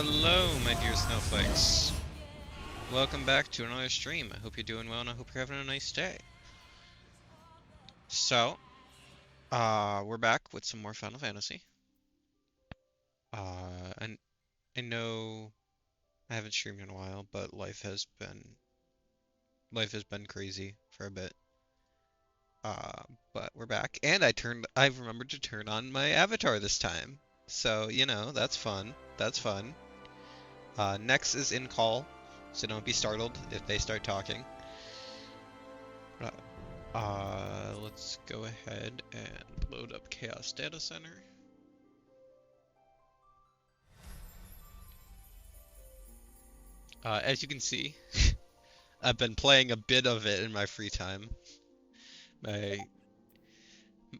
Hello, my dear snowflakes. Welcome back to another stream. I hope you're doing well and I hope you're having a nice day. So, we're back with some more Final Fantasy. And I know I haven't streamed in a while, but life has been crazy for a bit. But we're back, and I've remembered to turn on my avatar this time. So, you know, that's fun. That's fun. Next is in call, so don't be startled if they start talking. Let's go ahead and load up Chaos Data Center. As you can see, I've been playing a bit of it in my free time.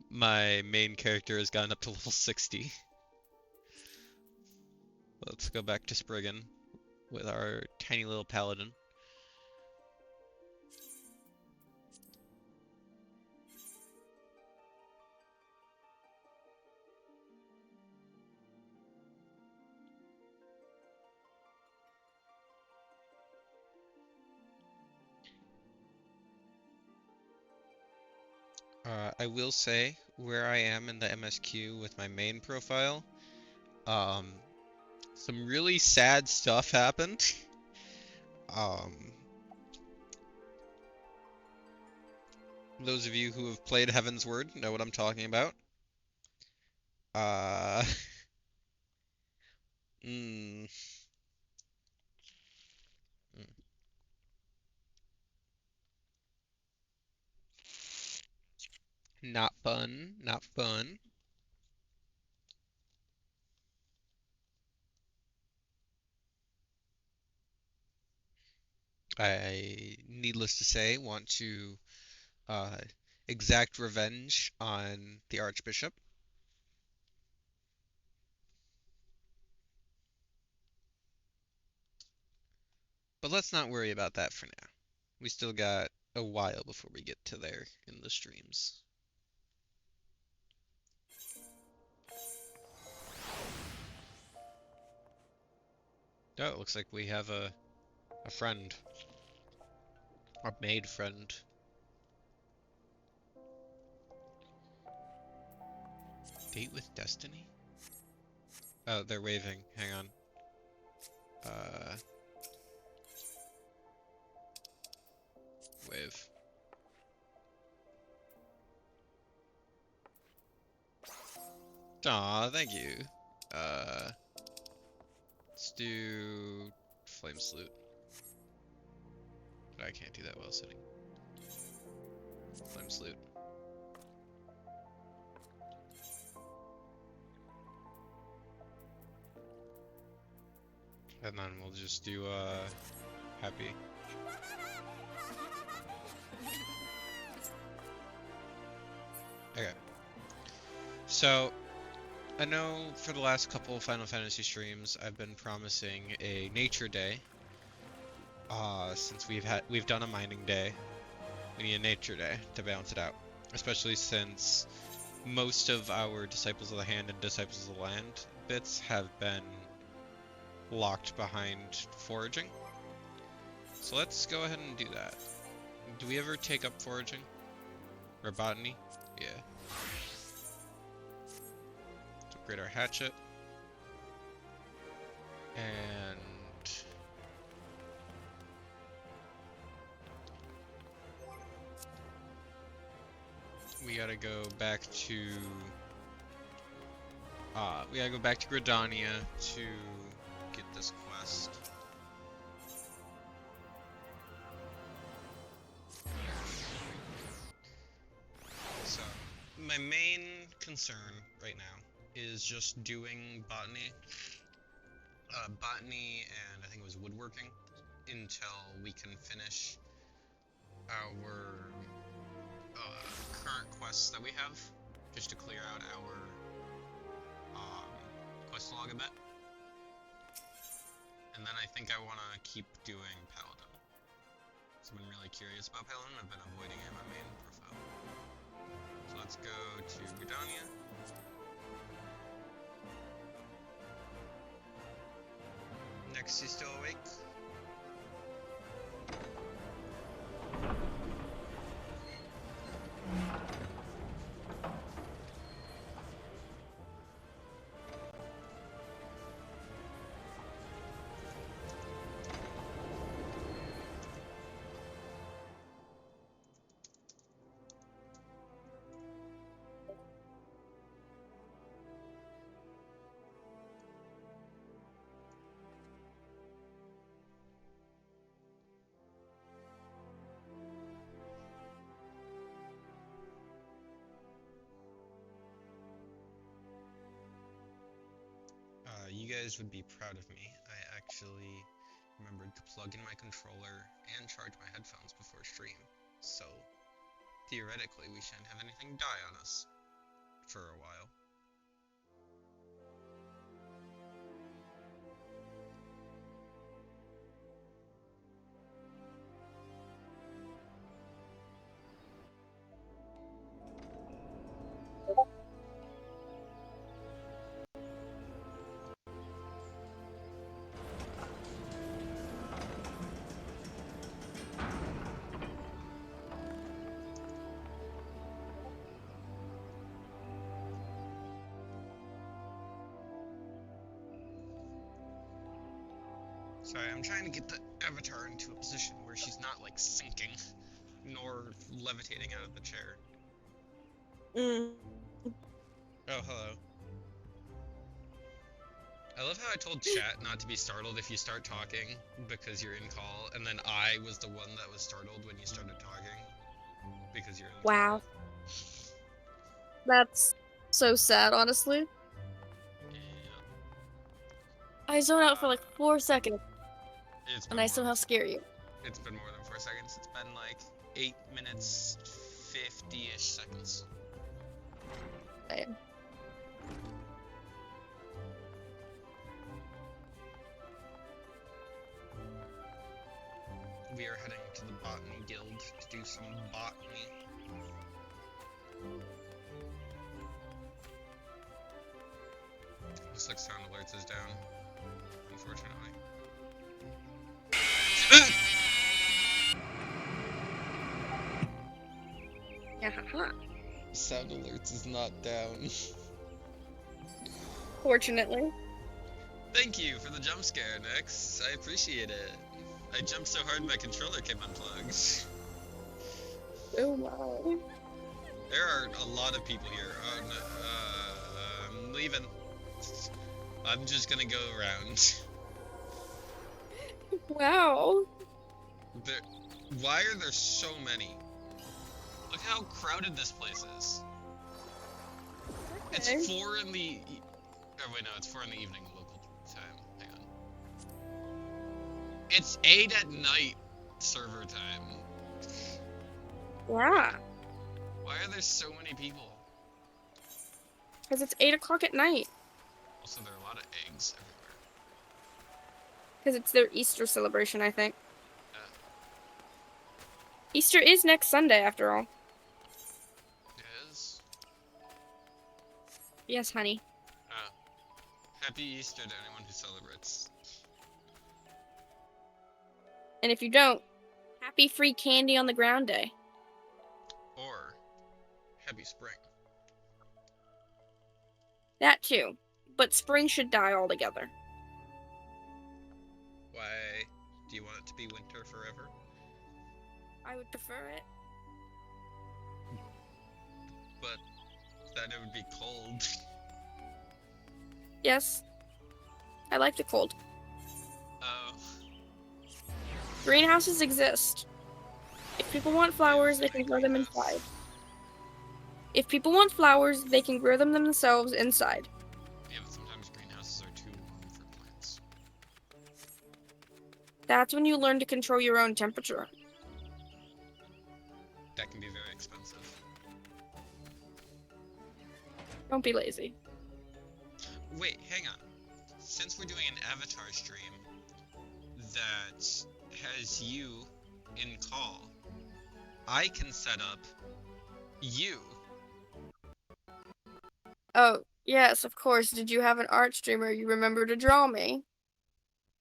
My main character has gotten up to level 60. Let's go back to Spriggan with our tiny little paladin. I will say where I am in the MSQ with my main profile, some really sad stuff happened. Those of you who have played Heaven's Word know what I'm talking about. mm, Not fun, not fun. I, needless to say, want to uh, exact revenge on the Archbishop. But let's not worry about that for now. We still got a while before we get to there in the streams. Oh, it looks like we have a friend. A maid friend. Date with Destiny? Oh, they're waving. Hang on. Wave. Aw, thank you. Let's do Flame Salute. But I can't do that while sitting. Flame Salute. And then we'll just do, Happy. Okay. So, I know for the last couple of Final Fantasy streams, I've been promising a nature day. Since we've done a mining day, We need a nature day to balance it out. Especially since most of our Disciples of the Hand and Disciples of the Land bits have been locked behind foraging. So let's go ahead and do that. Do we ever take up foraging? Or botany? Yeah. Let's upgrade our hatchet. And we gotta go back to Gridania to get this quest. So, my main concern right now is just doing botany. Botany and I think it was woodworking until we can finish our current quests that we have, just to clear out our quest log a bit. And then I think I want to keep doing Paladin. So I've been really curious about Paladin. I've been avoiding it in my main profile. So let's go to Gridania. Next, he's still awake. You guys would be proud of me. I actually remembered to plug in my controller and charge my headphones before stream. So, theoretically, we shouldn't have anything die on us for a while. Sorry, I'm trying to get the avatar into a position where she's not, like, sinking, nor levitating out of the chair. Oh, hello. I love how I told chat not to be startled if you start talking, because you're in call, and then I was the one that was startled when you started talking, because you're in call. Wow. That's so sad, honestly. Yeah. I zone out for like 4 seconds, and I more somehow scare you. It's been more than 4 seconds. It's been like 8 minutes, 50-ish seconds. Same. We are heading to the Botany Guild to do some botany. Looks like sound alerts is down, unfortunately. Yeah, haha. Sound alerts is not down. Fortunately. Thank you for the jump scare, Nix. I appreciate it. I jumped so hard my controller came unplugged. Oh my. There are a lot of people here. Oh, no, I'm leaving. I'm just gonna go around. Wow. Why are there so many? Look how crowded this place is. Okay. It's 4 in the... Oh wait, no, it's 4 in the evening local time. Hang on. It's 8 at night server time. Yeah. Why are there so many people? Because it's 8 o'clock at night. Also, there are a lot of eggs everywhere. Because it's their Easter celebration, I think. Easter is next Sunday, after all. It is? Yes, honey. Oh. Happy Easter to anyone who celebrates. And if you don't, happy free candy on the ground day. Or happy spring. That too. But spring should die altogether. Why do you want it to be winter forever? I would prefer it. But then it would be cold. Yes. I like the cold. Oh. Greenhouses exist. If people want flowers, they can grow them inside. If people want flowers, they can grow them themselves inside. Yeah, but sometimes greenhouses are too warm for plants. That's when you learn to control your own temperature. That can be very expensive. Don't be lazy. Wait, hang on. Since we're doing an Avatar stream that has you in call, I can set up you. Oh, yes, of course. Did you have an art streamer you remember to draw me?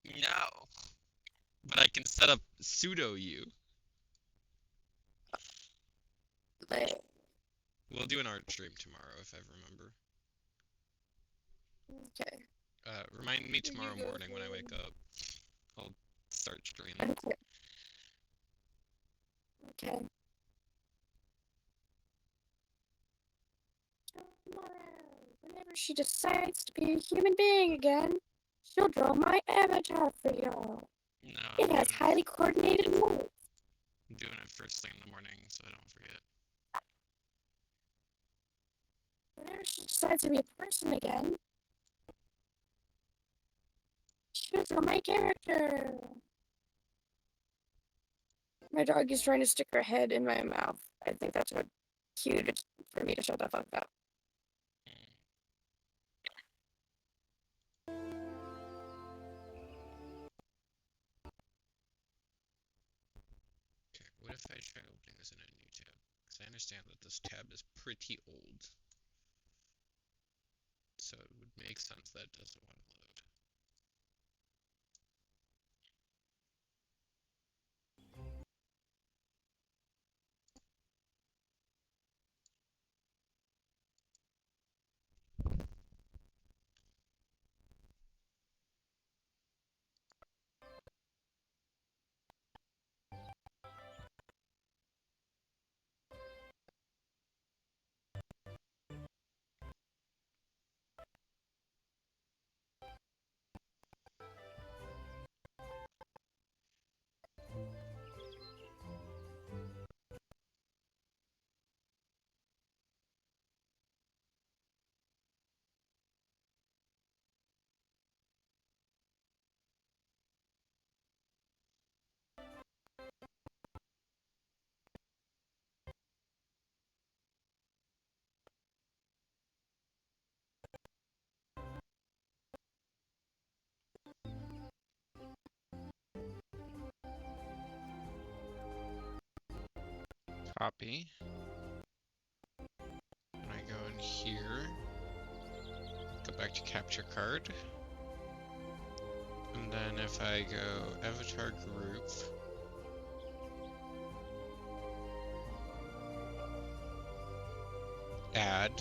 No. But I can set up pseudo you. We'll do an art stream tomorrow if I remember. Okay. Remind me tomorrow morning when I wake up. I'll start streaming. Okay. Okay. Whenever she decides to be a human being again, she'll draw my avatar for y'all. No, It has highly coordinated moves. I'm doing it first thing in the morning so I don't forget. Whenever she decides to be a person again, she'll draw my character. My dog is trying to stick her head in my mouth. I think that's what cute for me to shut the fuck up. Okay, what if I try opening this in a new tab? Because I understand that this tab is pretty old. So it would make sense that it doesn't want to load. Copy. And I go in here, go back to capture card. And then if I go avatar group, add,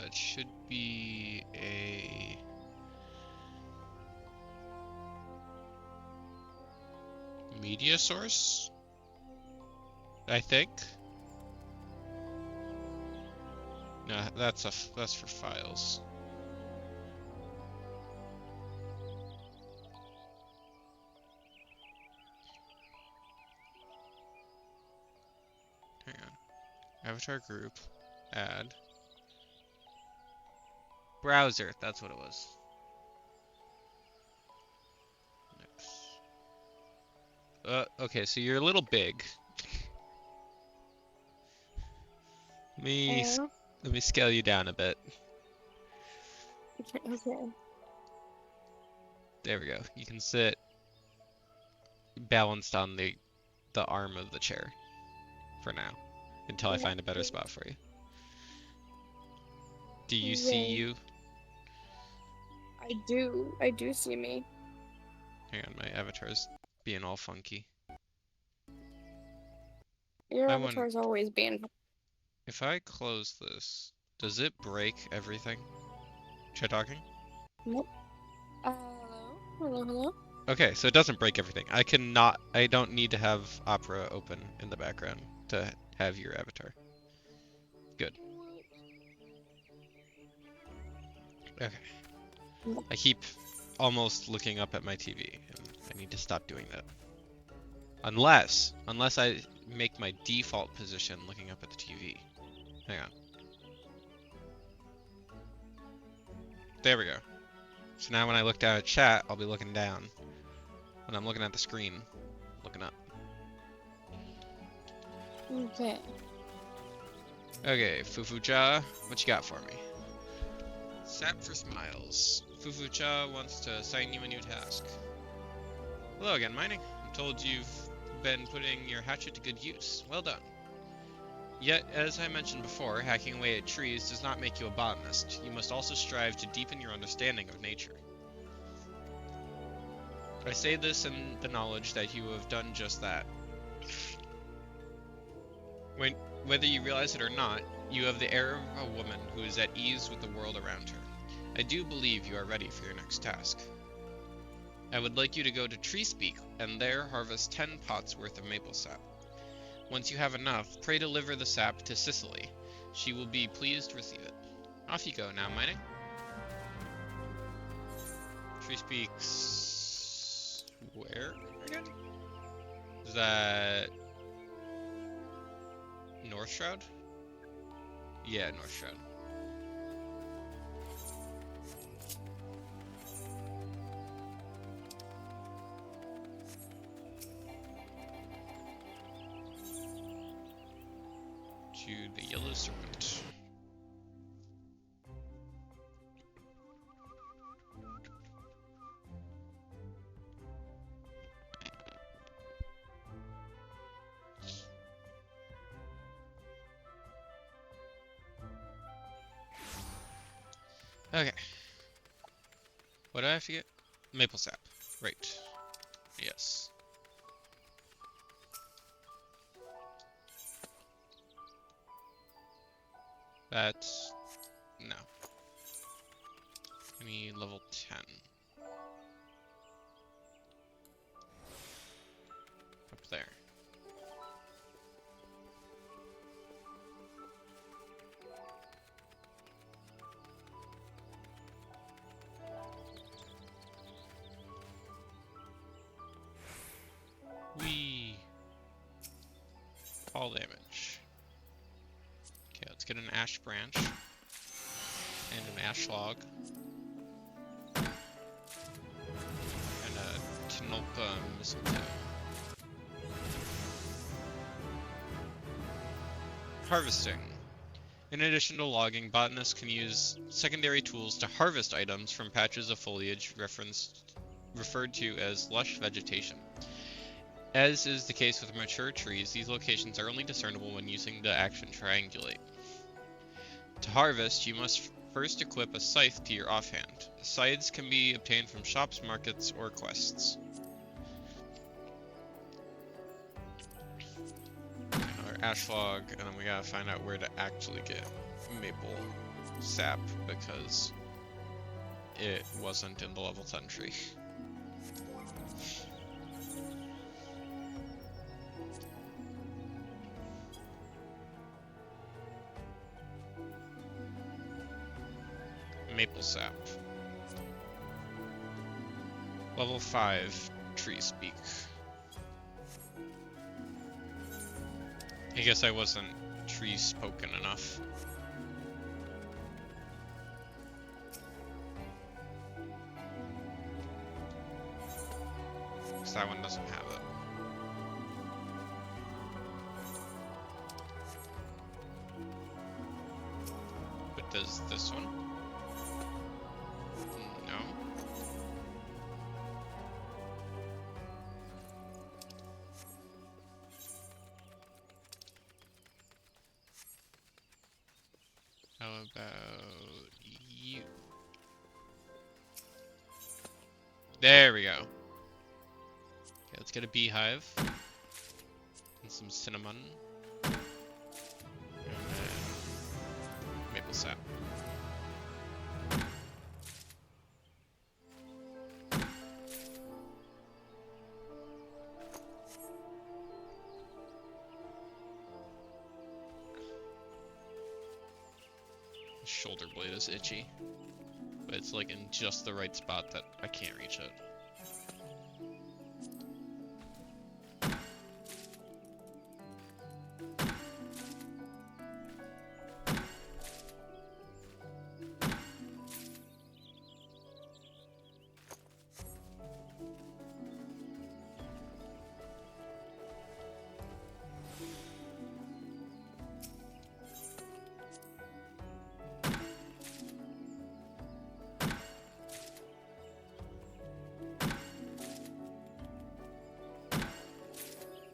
it should be a media source, I think. No, that's for files. Hang on. Avatar group, add. Browser, that's what it was. Next. Okay, so you're a little big. Let me scale you down a bit. Okay. There we go. You can sit balanced on the arm of the chair for now, until I find a better spot for you. Do you see you? I do. I do see me. Hang on, my avatar's being all funky. Your avatar's always being. If I close this, does it break everything? Try talking? Nope. Hello? Okay, so it doesn't break everything. I don't need to have Opera open in the background to have your avatar. Good. Okay. I keep almost looking up at my TV, and I need to stop doing that. Unless I make my default position looking up at the TV. Hang on. There we go. So now when I look down at chat, I'll be looking down. When I'm looking at the screen, looking up. Okay. Okay, Fufucha, what you got for me? Sap for smiles. Fufucha wants to assign you a new task. Hello again, Mining. I'm told you've been putting your hatchet to good use. Well done. Yet, as I mentioned before, hacking away at trees does not make you a botanist. You must also strive to deepen your understanding of nature. I say this in the knowledge that you have done just that. Whether you realize it or not, you have the air of a woman who is at ease with the world around her. I do believe you are ready for your next task. I would like you to go to Tree Speak and there harvest 10 pots worth of maple sap. Once you have enough, pray deliver the sap to Cicely. She will be pleased to receive it. Off you go now, Mining. Tree Speaks... where again? Is that... North Shroud? Yeah, North Shroud. To the Yellow Serpent. Okay. What do I have to get? Maple sap. Right. Yes. That's... no. I need level 10. Up there. Whee! Fall damage. Okay, let's get an ash branch. And an ash log. And a Tinolpa mistletoe. Harvesting. In addition to logging, botanists can use secondary tools to harvest items from patches of foliage referred to as lush vegetation. As is the case with mature trees, these locations are only discernible when using the action triangulate. To harvest, you must first equip a scythe to your offhand. Scythes can be obtained from shops, markets, or quests. Our ash log, and then we gotta find out where to actually get maple sap, because it wasn't in the level 10 tree. Maple sap. Level 5 Tree Speak. I guess I wasn't tree spoken enough. Because that one doesn't have it. But does this one? No. about you? There we go. Okay, let's get a beehive. And some cinnamon. And maple sap. The shoulder blade is itchy. But it's like in just the right spot that I can't reach it.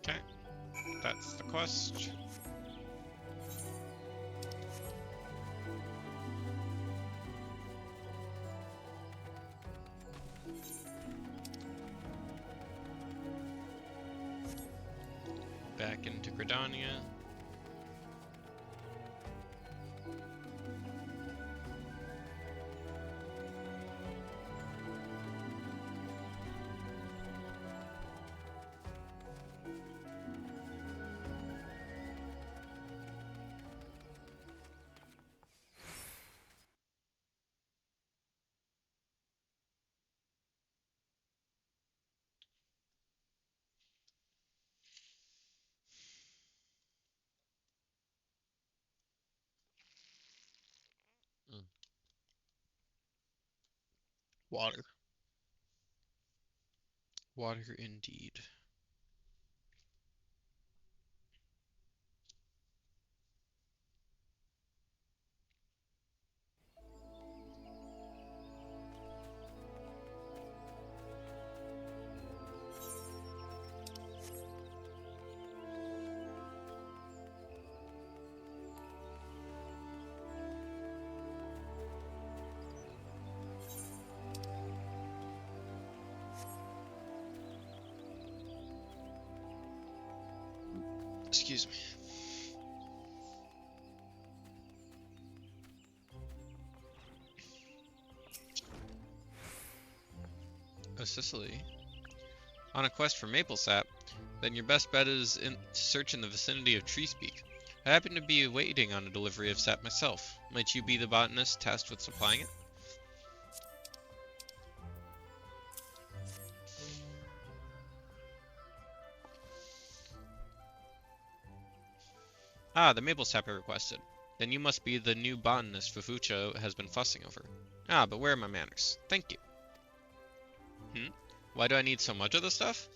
Okay, that's the quest. Back into Gridania. Mm. Water. Water indeed. Excuse me. Oh, Sicily. On a quest for maple sap, then your best bet is to search in the vicinity of Treespeak. I happen to be waiting on a delivery of sap myself. Might you be the botanist tasked with supplying it? Ah, the maple sap I requested. Then you must be the new botanist Fufucha has been fussing over. Ah, but where are my manners? Thank you. Why do I need so much of the stuff?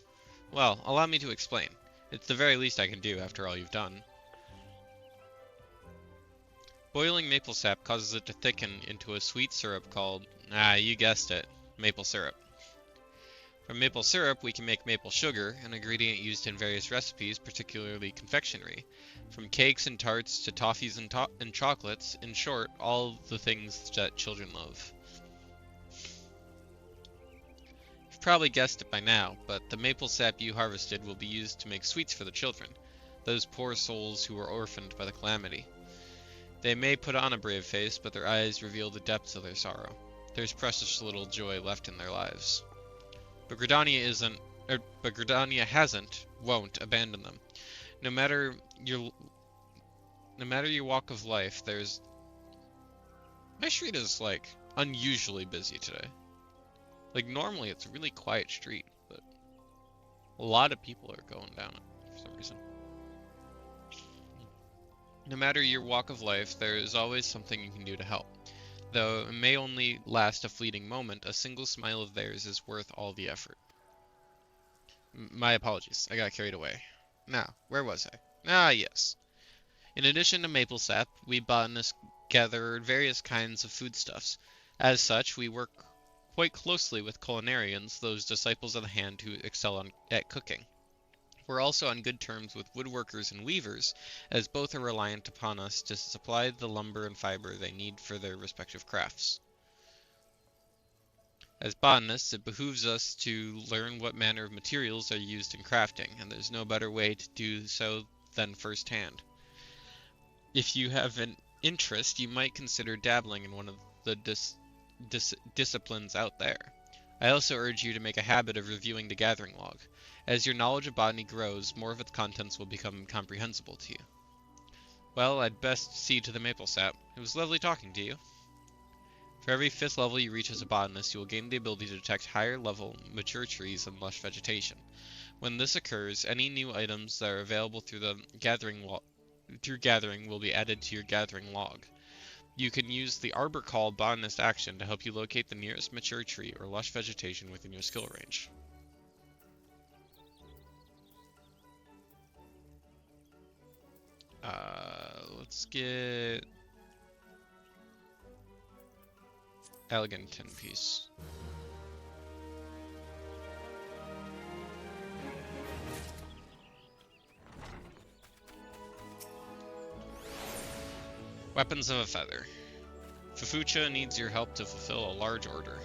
Well, allow me to explain. It's the very least I can do after all you've done. Boiling maple sap causes it to thicken into a sweet syrup called, you guessed it, maple syrup. From maple syrup, we can make maple sugar, an ingredient used in various recipes, particularly confectionery. From cakes and tarts to toffees and chocolates, in short, all the things that children love. You've probably guessed it by now, but the maple sap you harvested will be used to make sweets for the children, those poor souls who were orphaned by the calamity. They may put on a brave face, but their eyes reveal the depths of their sorrow. There's precious little joy left in their lives. But Gridania won't abandon them. No matter your walk of life, there's... My street is, like, unusually busy today. Like, normally it's a really quiet street, but a lot of people are going down it for some reason. No matter your walk of life, there is always something you can do to help. Though it may only last a fleeting moment, a single smile of theirs is worth all the effort. My apologies, I got carried away. Now, where was I? Ah, yes. In addition to maple sap, we botanists gather various kinds of foodstuffs. As such, we work quite closely with culinarians, those disciples of the hand who excel at cooking. We're also on good terms with woodworkers and weavers, as both are reliant upon us to supply the lumber and fiber they need for their respective crafts. As botanists, it behooves us to learn what manner of materials are used in crafting, and there's no better way to do so than firsthand. If you have an interest, you might consider dabbling in one of the disciplines out there. I also urge you to make a habit of reviewing the gathering log. As your knowledge of botany grows, more of its contents will become comprehensible to you. Well, I'd best see to the maple sap. It was lovely talking to you. For every 5th level you reach as a botanist, you will gain the ability to detect higher level, mature trees and lush vegetation. When this occurs, any new items that are available through gathering will be added to your gathering log. You can use the Arbor Call botanist action to help you locate the nearest mature tree or lush vegetation within your skill range. Let's get Elegant 10 piece. Weapons of a Feather. Fufucha needs your help to fulfill a large order.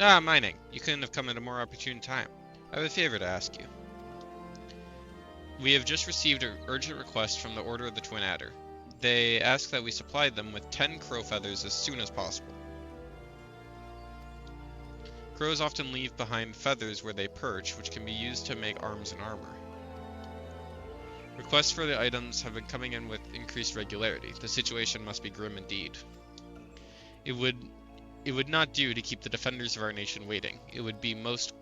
Ah, mining. You couldn't have come at a more opportune time. I have a favor to ask you. We have just received an urgent request from the Order of the Twin Adder. They ask that we supply them with 10 crow feathers as soon as possible. Crows often leave behind feathers where they perch, which can be used to make arms and armor. Requests for the items have been coming in with increased regularity. The situation must be grim indeed. It would not do to keep the defenders of our nation waiting. I would be most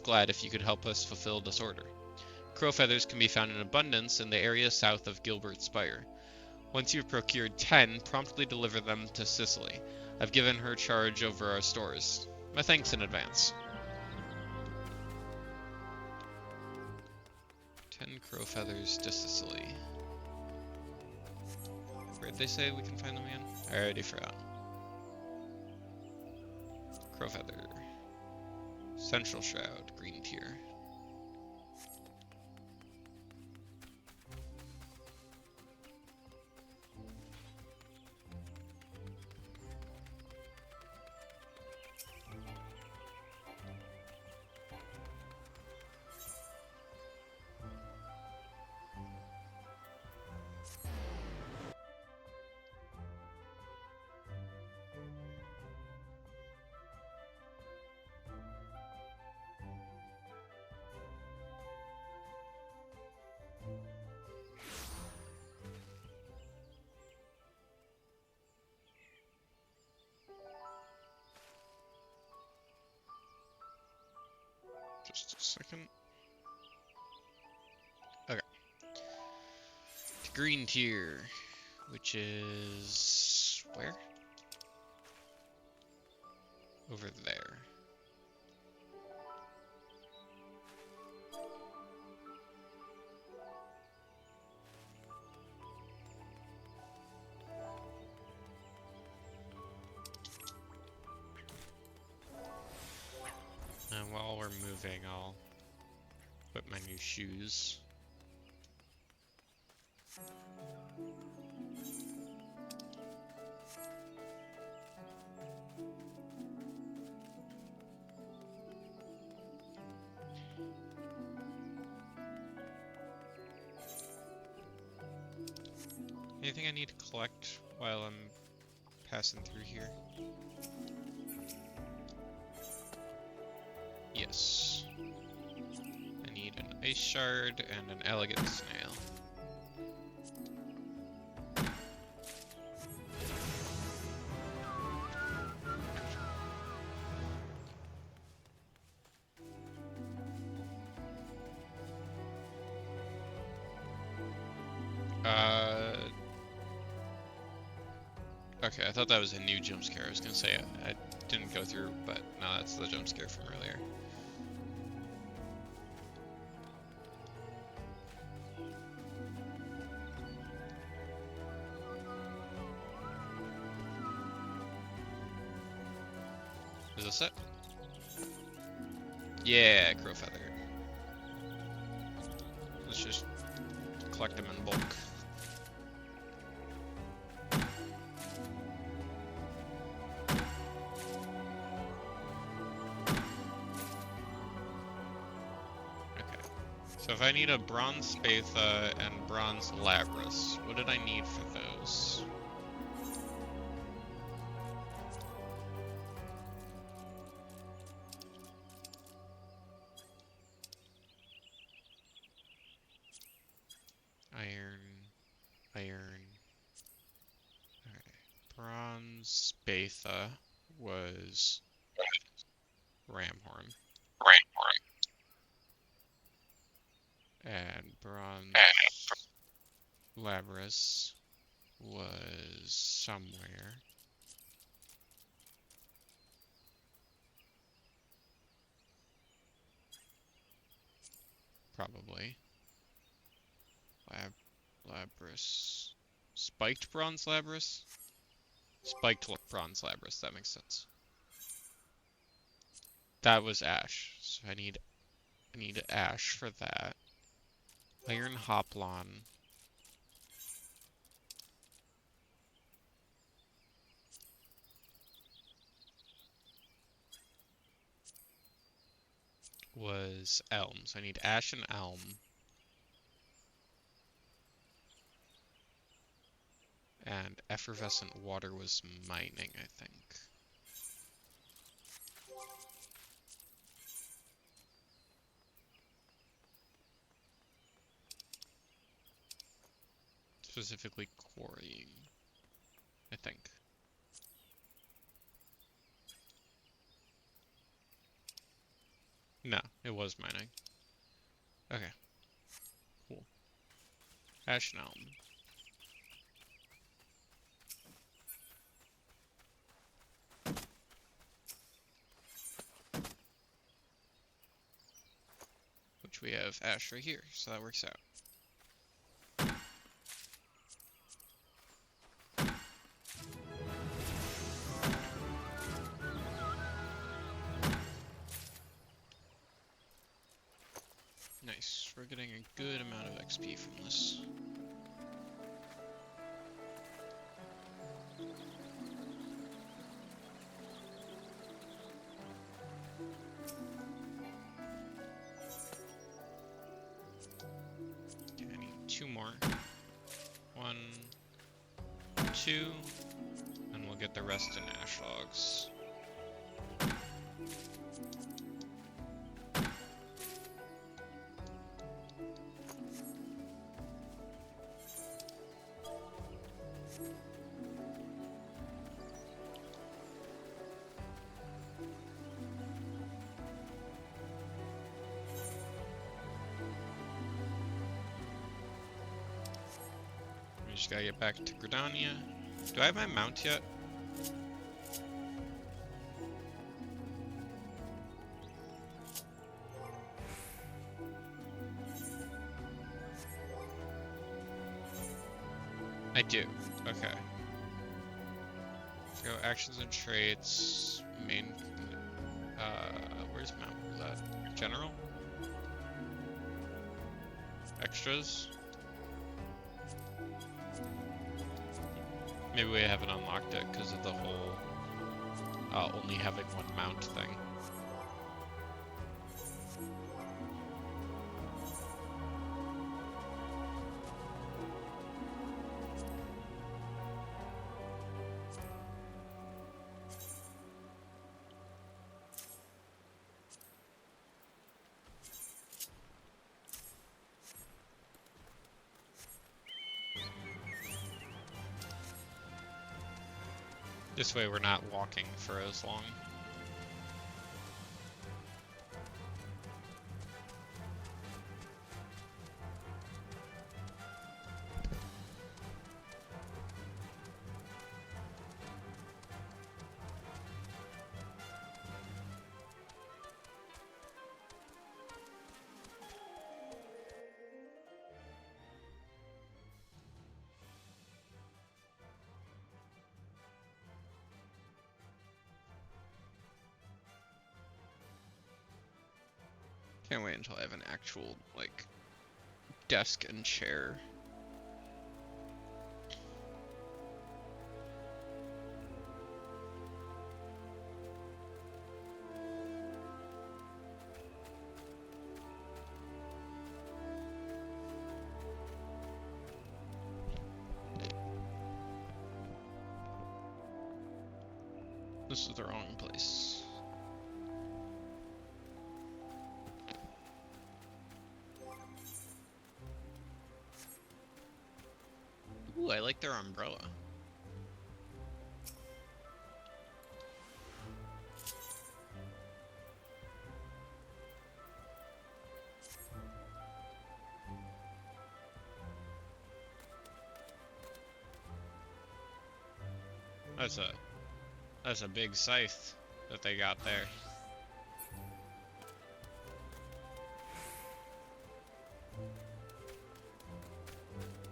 glad if you could help us fulfill this order. Crow feathers can be found in abundance in the area south of Gilbert Spire. Once you've procured 10, promptly deliver them to Cicely. I've given her charge over our stores. My thanks in advance. 10 crow feathers to Cicely. Where'd they say we can find them again? I already forgot. Crow feather. Central Shroud, green tier. Just a second. Okay. To green tier, which is where? Over there. And while we're moving, I'll put my new shoes. Anything I need to collect while I'm passing through here? Yes. I need an ice shard and an elegant snail. Okay, I thought that was a new jump scare. I was gonna say I didn't go through, but no, that's the jump scare from earlier. Is this it? Yeah, crow feather. Let's just collect them in bulk. Okay. So if I need a bronze Spatha and bronze Labras, what did I need for those? Iron. Alright. Bronze Spatha was Ramhorn. And bronze Labras was somewhere. Probably. Labras. Spiked bronze Labras? Spiked bronze Labras, that makes sense. That was ash, so I need ash for that. Iron Hoplon. Was elm, so I need ash and elm. And effervescent water was mining, I think. Specifically quarrying, I think. No, it was mining. Okay. Cool. Ash and elm. Which we have ash right here, so that works out. Nice. We're getting a good amount of XP from this. Okay, I need 2 more. 1, 2, and we'll get the rest in ash logs. Just gotta get back to Gridania. Do I have my mount yet? I do. Okay. Go actions and traits. Main. Where's mount? Is that general? Extras? Maybe we haven't unlocked it because of the whole only having 1 mount thing. This way we're not walking for as long. Can't wait until I have an actual, like, desk and chair. This is the wrong place. Ooh, I like their umbrella. That's a big scythe that they got there.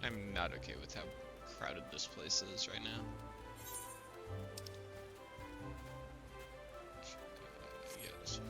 I'm not okay with how crowded this place is right now. Yeah, this one.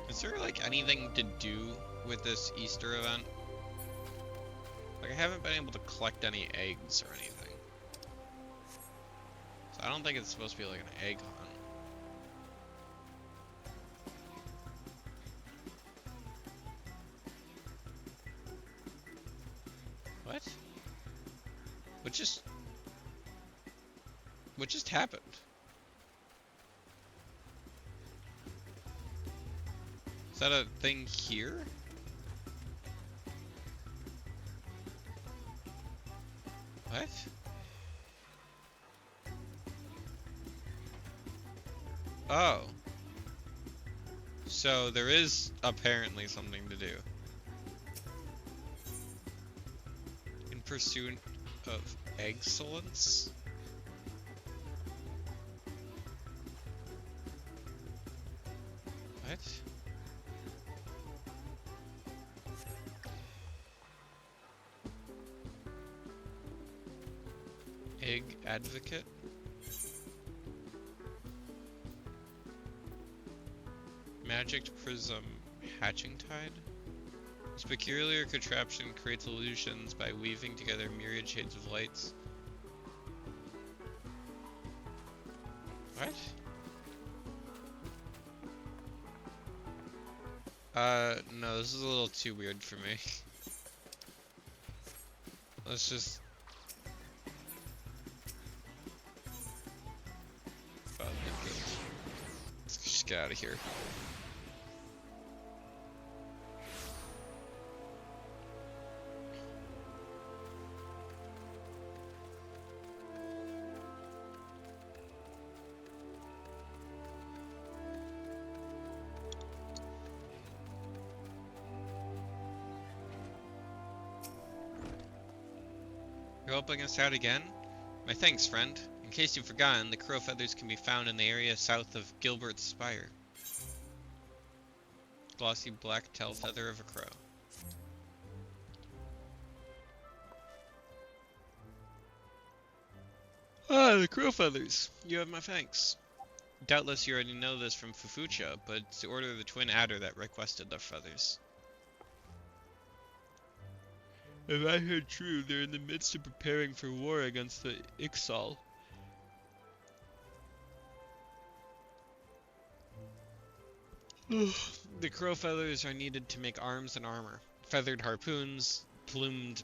Is there like anything to do with this Easter event? Like I haven't been able to collect any eggs or anything. So I don't think it's supposed to be like an egg hunt. What? What just happened? Is that a thing here? What? Oh. So there is apparently something to do. In pursuit of excellence? What? Egg advocate? Magic prism hatching tide? This peculiar contraption creates illusions by weaving together myriad shades of lights. What? No, this is a little too weird for me. Let's just... Oh, good. Let's just get out of here. You're helping us out again? My thanks, friend. In case you've forgotten, the crow feathers can be found in the area south of Gilbert's Spire. Glossy black tail feather of a crow. Ah, the crow feathers. You have my thanks. Doubtless you already know this from Fufucha, but it's the order of the twin adder that requested the feathers. If I heard true, they're in the midst of preparing for war against the XIV. The crow feathers are needed to make arms and armor, feathered harpoons, plumed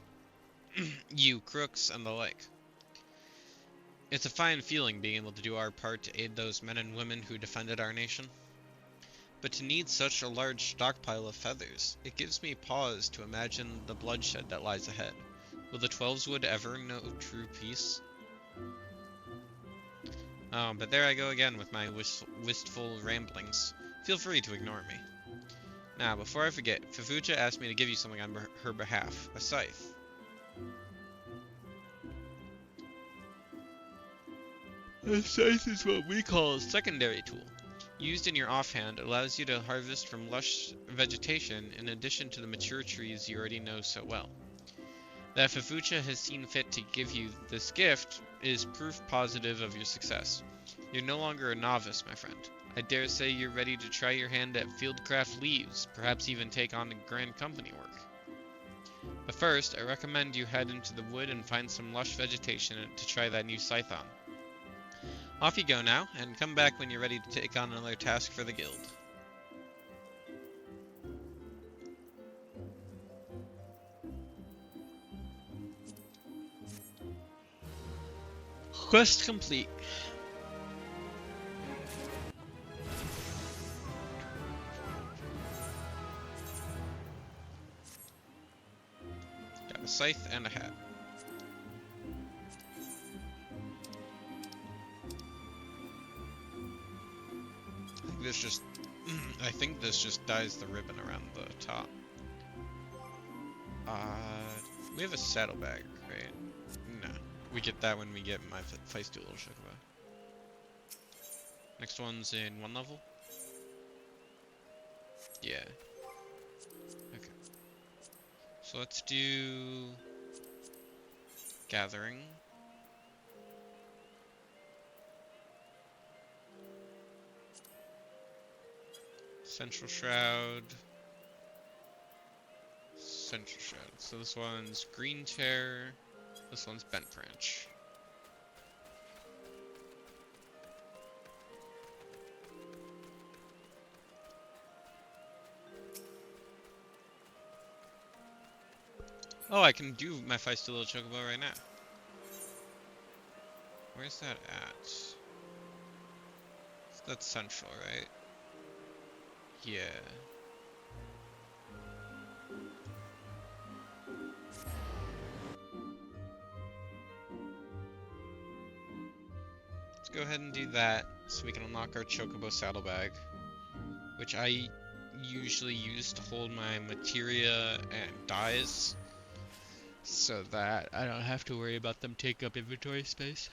yew crooks, and the like. It's a fine feeling being able to do our part to aid those men and women who defended our nation. But to need such a large stockpile of feathers, it gives me pause to imagine the bloodshed that lies ahead. Will the Twelveswood ever know true peace? Oh, but there I go again with my wistful ramblings. Feel free to ignore me. Now, before I forget, Fafucha asked me to give you something on her behalf. A scythe. A scythe is what we call a secondary tool. Used in your offhand, it allows you to harvest from lush vegetation in addition to the mature trees you already know so well. That Fafucha has seen fit to give you this gift is proof positive of your success. You're no longer a novice, my friend. I dare say you're ready to try your hand at fieldcraft leaves, perhaps even take on the grand company work. But first, I recommend you head into the wood and find some lush vegetation to try that new scythe on. Off you go now, and come back when you're ready to take on another task for the guild. Quest complete. Got a scythe and a hat. I think this just dyes the ribbon around the top. We have a saddlebag, right? No. We get that when we get my feisty little chocobo. Next one's in 1 level? Yeah. Okay. So let's do... Gathering. Central Shroud. Central Shroud. So this one's Green Chair. This one's Bent Branch. Oh, I can do my feisty little chocobo right now. Where's that at? That's central, right? Yeah. Let's go ahead and do that so we can unlock our chocobo saddlebag, which I usually use to hold my materia and dyes so that I don't have to worry about them taking up inventory space.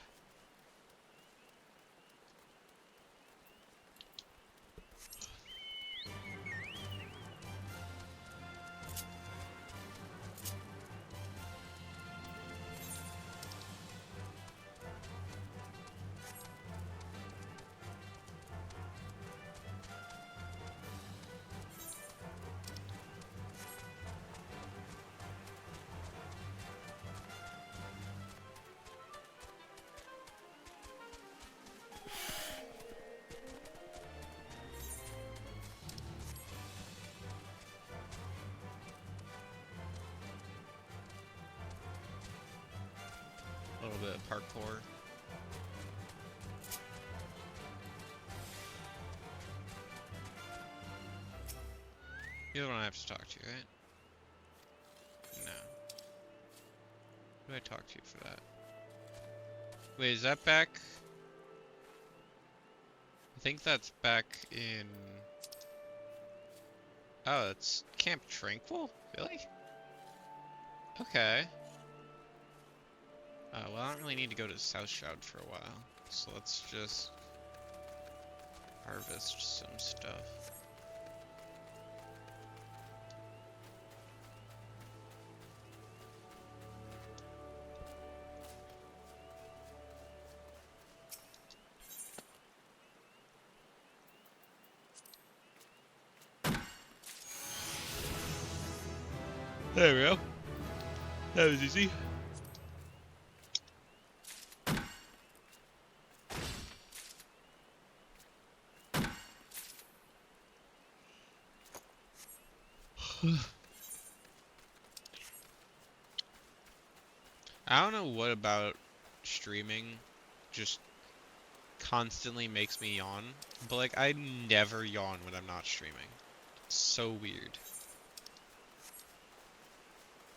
A little bit of parkour. You're the one I have to talk to, right? No. Who do I talk to for that? Wait, is that back? I think that's back in... Oh, it's Camp Tranquil? Really? Okay. Well, I don't really need to go to South Shroud for a while, so let's just harvest some stuff. There we go. That was easy. I don't know what about streaming just constantly makes me yawn, but like I never yawn when I'm not streaming. It's so weird.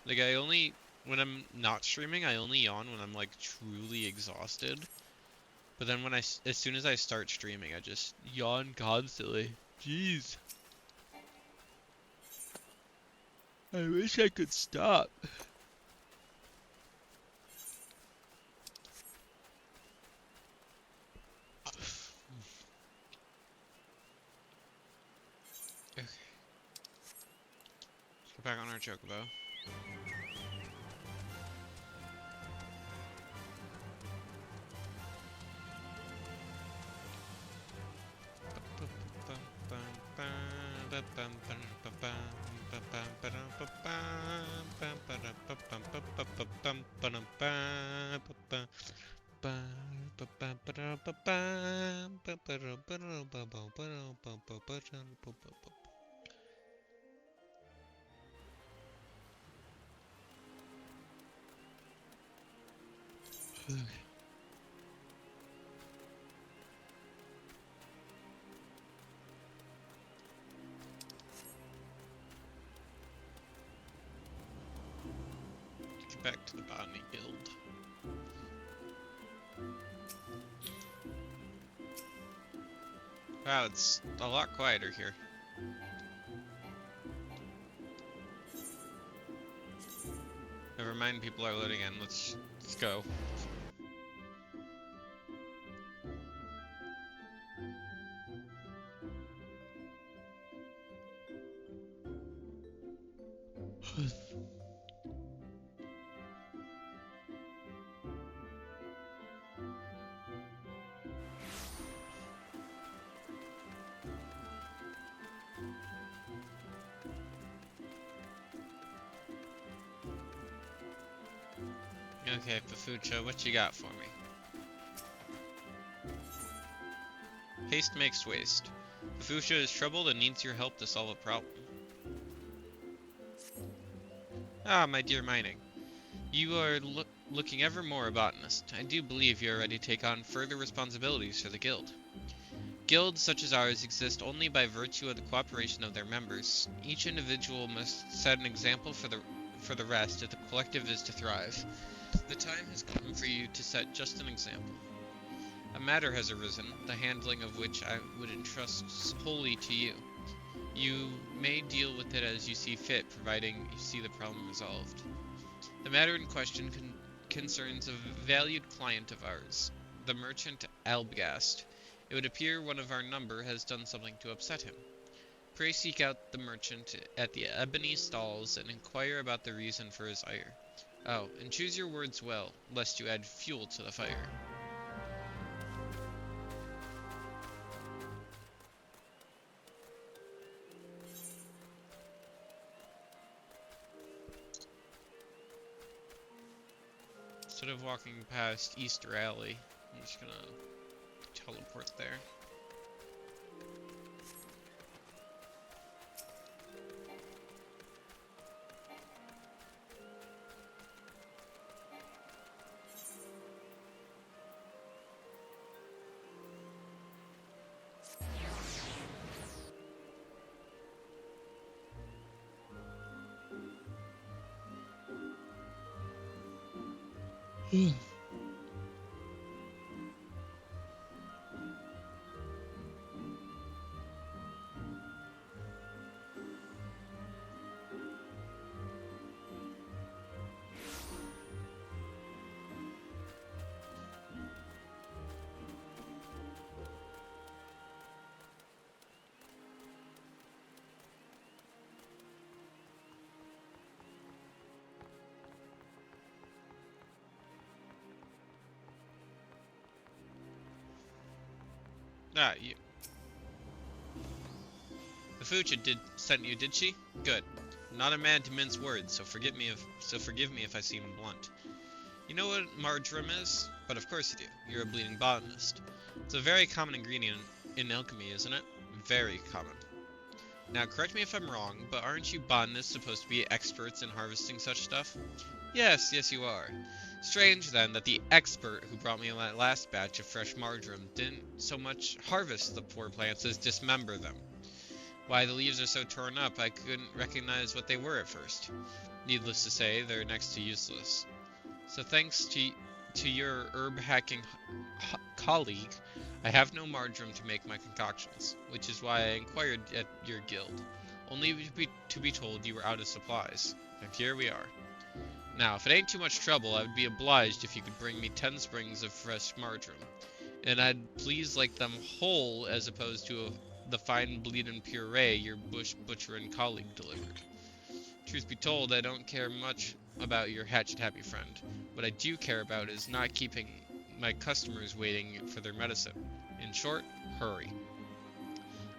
Like when I'm not streaming, I only yawn when I'm like truly exhausted. But then as soon as I start streaming, I just yawn constantly. Jeez. I wish I could stop. Okay. Let's go back on our chocobo. Get back to the Botany Guild. Wow, it's a lot quieter here. Never mind, people are loading in. Let's go. Okay, Pafucha, what you got for me? Haste makes waste. Pafucha is troubled and needs your help to solve a problem. Ah, my dear Mining. You are looking ever more a botanist. I do believe you are ready to take on further responsibilities for the guild. Guilds such as ours exist only by virtue of the cooperation of their members. Each individual must set an example for the rest if the collective is to thrive. The time has come for you to set just an example. A matter has arisen, the handling of which I would entrust wholly to you. You may deal with it as you see fit, providing you see the problem resolved. The matter in question concerns a valued client of ours, the merchant Albgast. It would appear one of our number has done something to upset him. Pray seek out the merchant at the ebony stalls and inquire about the reason for his ire. Oh, and choose your words well, lest you add fuel to the fire. Instead of walking past Easter Alley, I'm just gonna teleport there. Ah, you. The Fucha sent you, did she? Good. I'm not a man to mince words, so forgive me if I seem blunt. You know what marjoram is? But of course you do. You're a bleeding botanist. It's a very common ingredient in alchemy, isn't it? Very common. Now, correct me if I'm wrong, but aren't you botanists supposed to be experts in harvesting such stuff? Yes, you are. Strange, then, that the expert who brought me that last batch of fresh marjoram didn't so much harvest the poor plants as dismember them. Why, the leaves are so torn up I couldn't recognize what they were at first. Needless to say, they're next to useless. So thanks to your herb-hacking colleague, I have no marjoram to make my concoctions, which is why I inquired at your guild, only to be told you were out of supplies. And here we are. Now, if it ain't too much trouble, I would be obliged if you could bring me 10 sprigs of fresh marjoram, and I'd please like them whole as opposed to the fine bleeding puree your butcherin colleague delivered. Truth be told, I don't care much about your hatchet-happy friend. What I do care about is not keeping my customers waiting for their medicine. In short, hurry.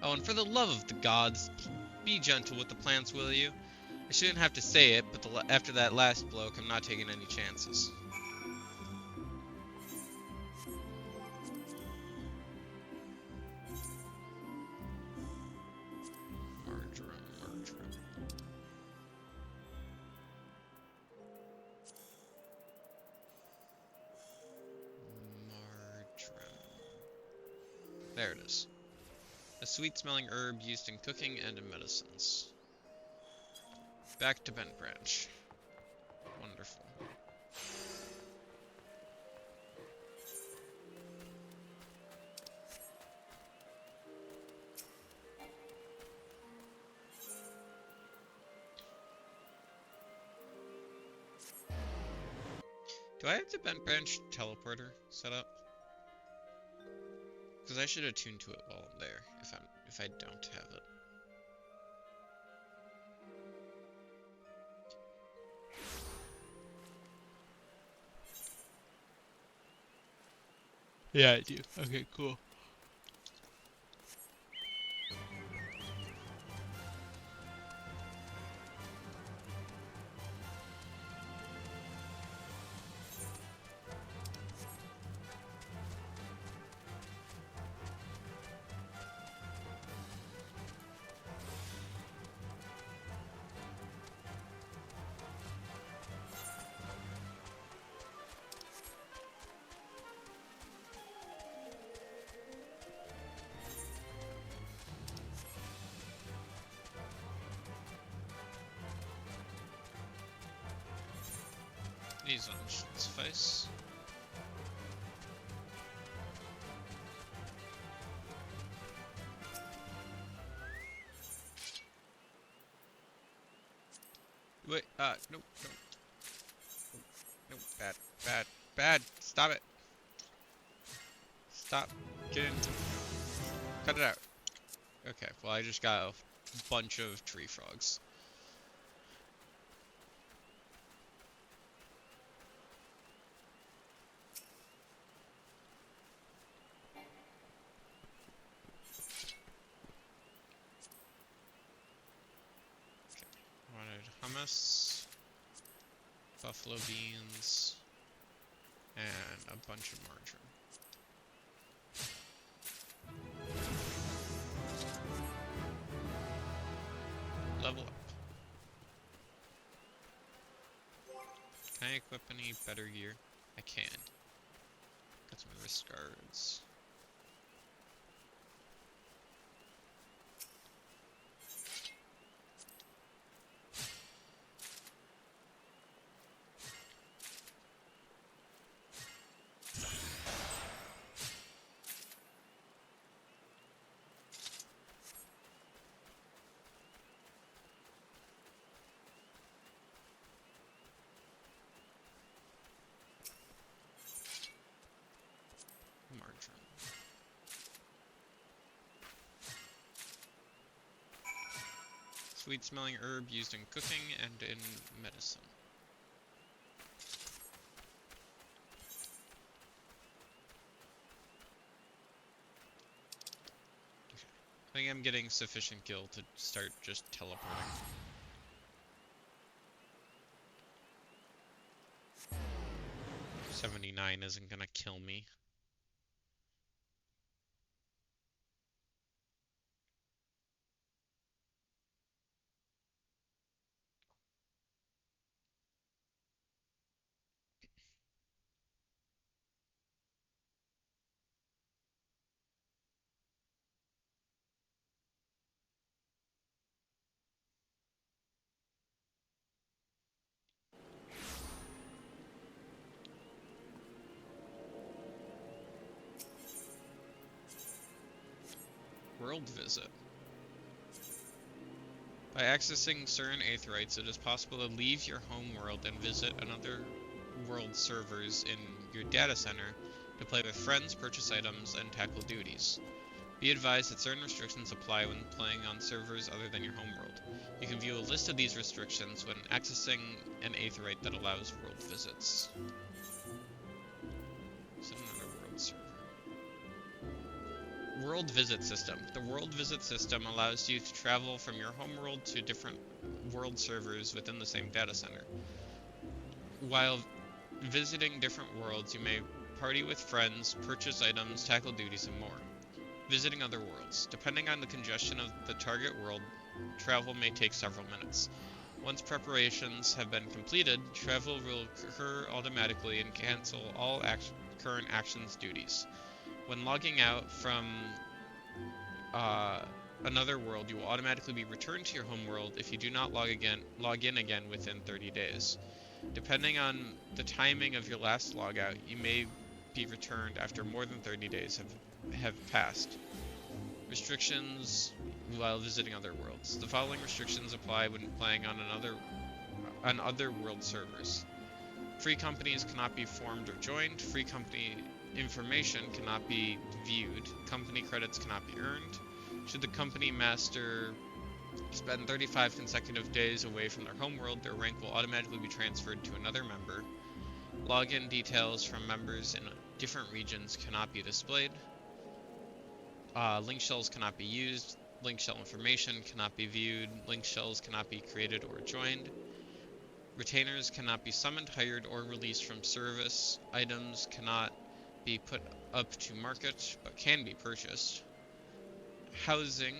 Oh, and for the love of the gods, be gentle with the plants, will you? I shouldn't have to say it, but after that last bloke, I'm not taking any chances. Marjoram, marjoram. Marjoram. There it is. A sweet-smelling herb used in cooking and in medicines. Back to Bent Branch. Wonderful. Do I have the Bent Branch teleporter set up? Because I should attune to it while I'm there, if I don't have it. Yeah, I do. Okay, cool. These ones should suffice. Wait, nope, nope. Nope, bad, bad, bad. Stop it. Stop. Get in. Cut it out. Okay, well, I just got a bunch of tree frogs. Wanted hummus, buffalo beans, and a bunch of marjoram. Level up. Can I equip any better gear? I can. Got some wrist guards. Marjoram. Sweet smelling herb used in cooking and in medicine. Okay. I think I'm getting sufficient gil to start just teleporting. $79 isn't gonna kill me. World visit. By accessing certain aetherytes, it is possible to leave your home world and visit another world servers in your data center to play with friends, purchase items, and tackle duties. Be advised that certain restrictions apply when playing on servers other than your home world. You can view a list of these restrictions when accessing an aetheryte that allows world visits. Is it another world server? World Visit System. The World Visit System allows you to travel from your homeworld to different world servers within the same data center. While visiting different worlds, you may party with friends, purchase items, tackle duties, and more. Visiting other worlds. Depending on the congestion of the target world, travel may take several minutes. Once preparations have been completed, travel will occur automatically and cancel all current actions duties. When logging out from another world, you will automatically be returned to your home world if you do not log in again within 30 days. Depending on the timing of your last logout, you may be returned after more than 30 days have passed. Restrictions while visiting other worlds. The following restrictions apply when playing on other world servers. Free companies cannot be formed or joined. Free company information cannot be viewed. Company credits cannot be earned. Should the company master spend 35 consecutive days away from their homeworld, their rank will automatically be transferred to another member. Login details from members in different regions cannot be displayed. Link shells cannot be used. Link shell information cannot be viewed. Link shells cannot be created or joined. Retainers cannot be summoned, hired, or released from service. Items cannot be put up to market, but can be purchased. Housing,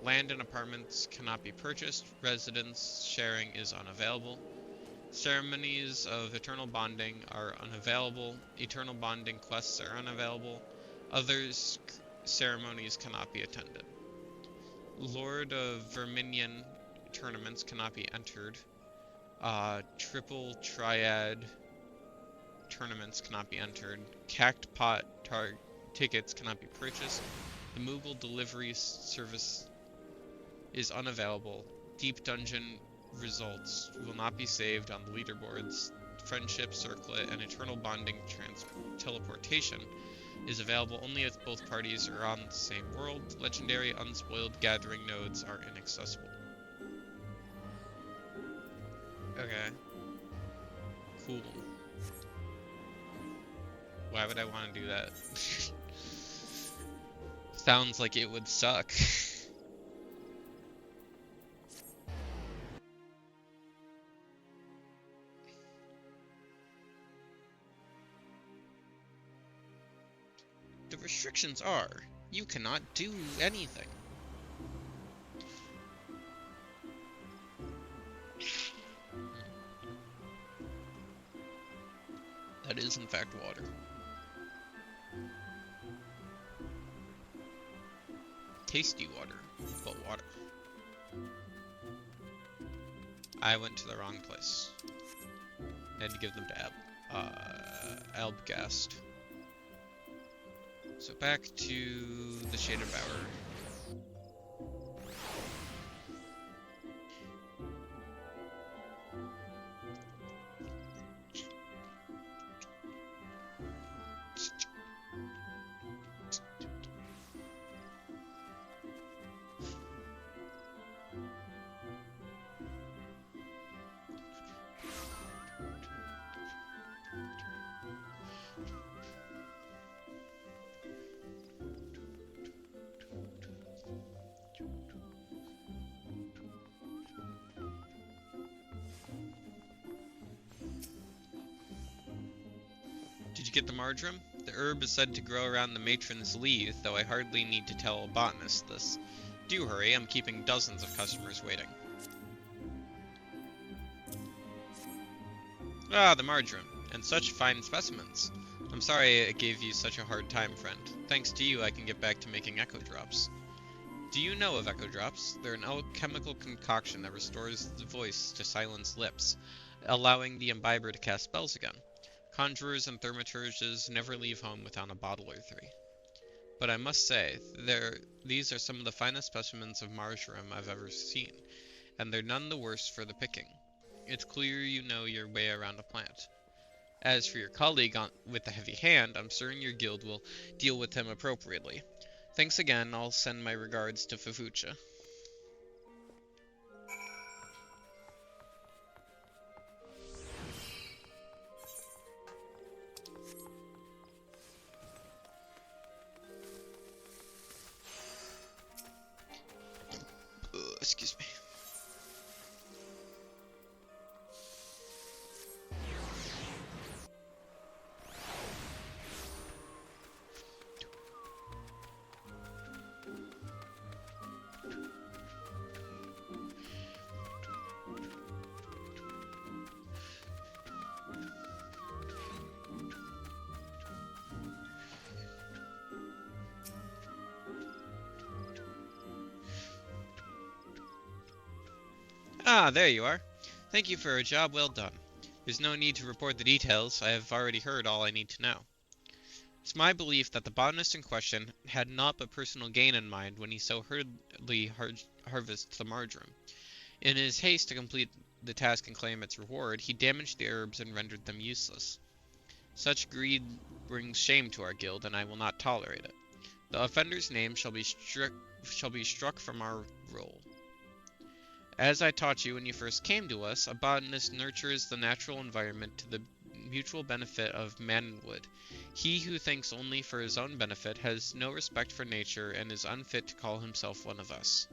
land and apartments cannot be purchased. Residence sharing is unavailable. Ceremonies of eternal bonding are unavailable. Eternal bonding quests are unavailable. Others ceremonies cannot be attended. Lord of Verminion tournaments cannot be entered. Triple Triad tournaments cannot be entered. Cactpot tickets cannot be purchased. The Moogle delivery service is unavailable. Deep Dungeon results will not be saved on the leaderboards. Friendship Circlet and Eternal Bonding teleportation is available only if both parties are on the same world. Legendary unspoiled gathering nodes are inaccessible. Okay. Cool. Why would I want to do that? Sounds like it would suck. The restrictions are, you cannot do anything. That is in fact water. Tasty water, but water. I went to the wrong place. I had to give them to Albgast. So back to the Shaded Bower. Did you get the marjoram? The herb is said to grow around the matron's lathe, though I hardly need to tell a botanist this. Do hurry, I'm keeping dozens of customers waiting. Ah, the marjoram, and such fine specimens. I'm sorry I gave you such a hard time, friend. Thanks to you, I can get back to making echo drops. Do you know of echo drops? They're an alchemical concoction that restores the voice to silenced lips, allowing the imbiber to cast spells again. Conjurers and thaumaturges never leave home without a bottle or three. but I must say, these are some of the finest specimens of marjoram I've ever seen, and they're none the worse for the picking. It's clear you know your way around a plant. As for your colleague with the heavy hand, I'm certain your guild will deal with him appropriately. Thanks again, I'll send my regards to Fufucha. Excuse me. Ah, there you are. Thank you for a job well done. There's no need to report the details, I have already heard all I need to know. It's my belief that the botanist in question had naught but personal gain in mind when he so hurriedly harvests the marjoram. In his haste to complete the task and claim its reward, he damaged the herbs and rendered them useless. Such greed brings shame to our guild, and I will not tolerate it. The offender's name shall be struck from our roll. As I taught you when you first came to us, a botanist nurtures the natural environment to the mutual benefit of man and wood. He who thinks only for his own benefit has no respect for nature and is unfit to call himself one of us.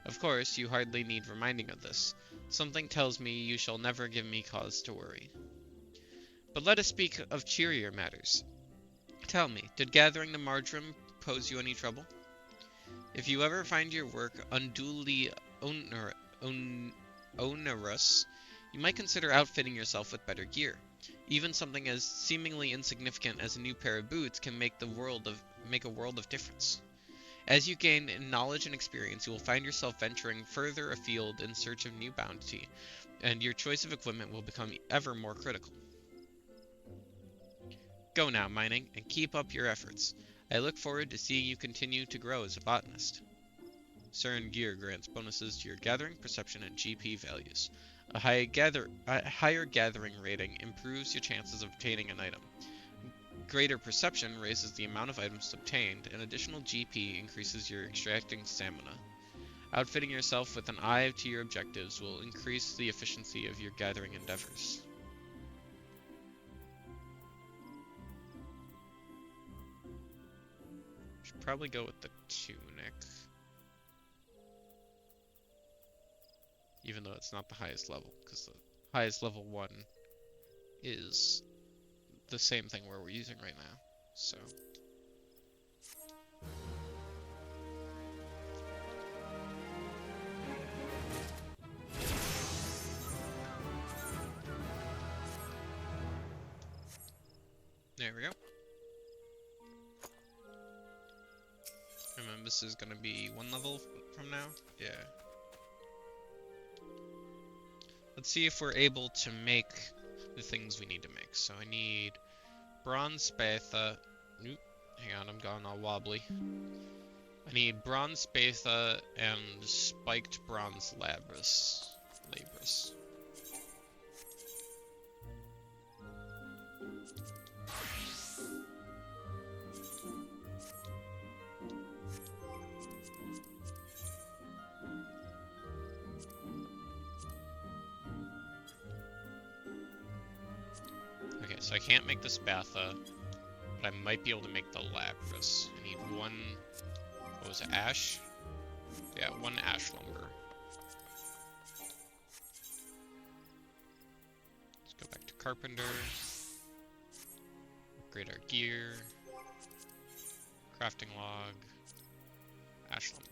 Of course, you hardly need reminding of this. Something tells me you shall never give me cause to worry. But let us speak of cheerier matters. Tell me, did gathering the marjoram pose you any trouble? If you ever find your work unduly onerous, you might consider outfitting yourself with better gear. Even something as seemingly insignificant as a new pair of boots can make a world of difference. As you gain in knowledge and experience, you will find yourself venturing further afield in search of new bounty, and your choice of equipment will become ever more critical. Go now, mining, and keep up your efforts. I look forward to seeing you continue to grow as a botanist. Certain gear grants bonuses to your gathering, perception, and GP values. A higher gathering rating improves your chances of obtaining an item. Greater perception raises the amount of items obtained, and additional GP increases your extracting stamina. Outfitting yourself with an eye to your objectives will increase the efficiency of your gathering endeavors. Should probably go with the tunic. Even though it's not the highest level, because the highest level one is the same thing we're using right now, so. There we go. Remember, this is gonna be one level from now? Yeah. Let's see if we're able to make the things we need to make. So I need bronze spatha. Oop, hang on, I'm going all wobbly. I need bronze spatha and spiked bronze labris. Okay, so I can't make the spatha, but I might be able to make the lapis. I need one, what was it, ash? Yeah, one ash lumber. Let's go back to carpenter. Upgrade our gear. Crafting log. Ash lumber.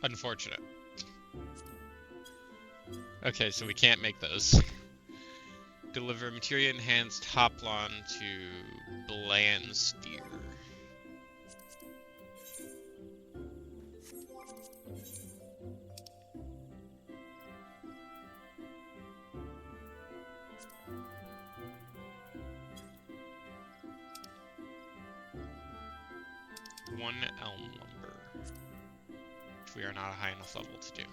Unfortunate. Okay, so we can't make those. Deliver materia enhanced hoplon to land steer. One elm lumber, which we are not a high enough level to do.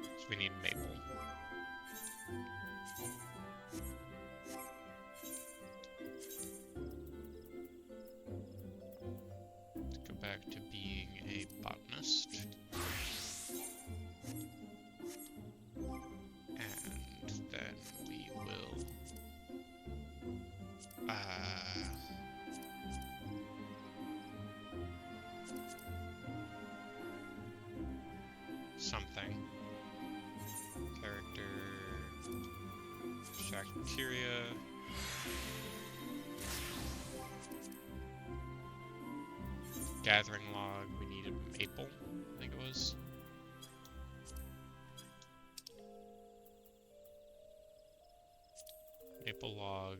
So we need maple. Let's go back to being a botanist. And then we will something. Character, extract materia. Gathering log, we needed maple, I think it was. Maple log.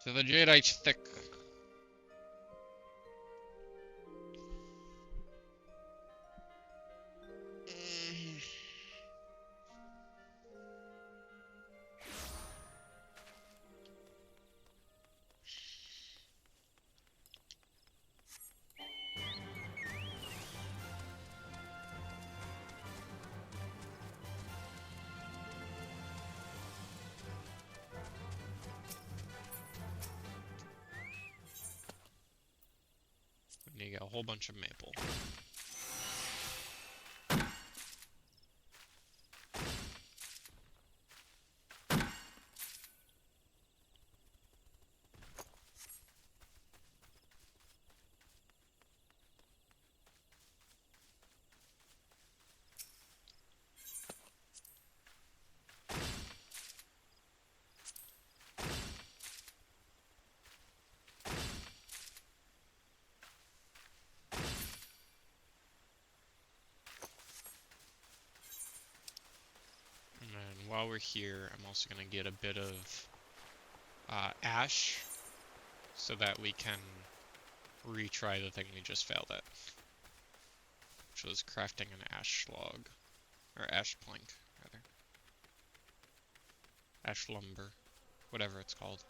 So the jadeite's thick. You get a whole bunch of maple. And while we're here, I'm also going to get a bit of ash so that we can retry the thing we just failed at, which was crafting an ash log, or ash plank, rather. Ash lumber, whatever it's called.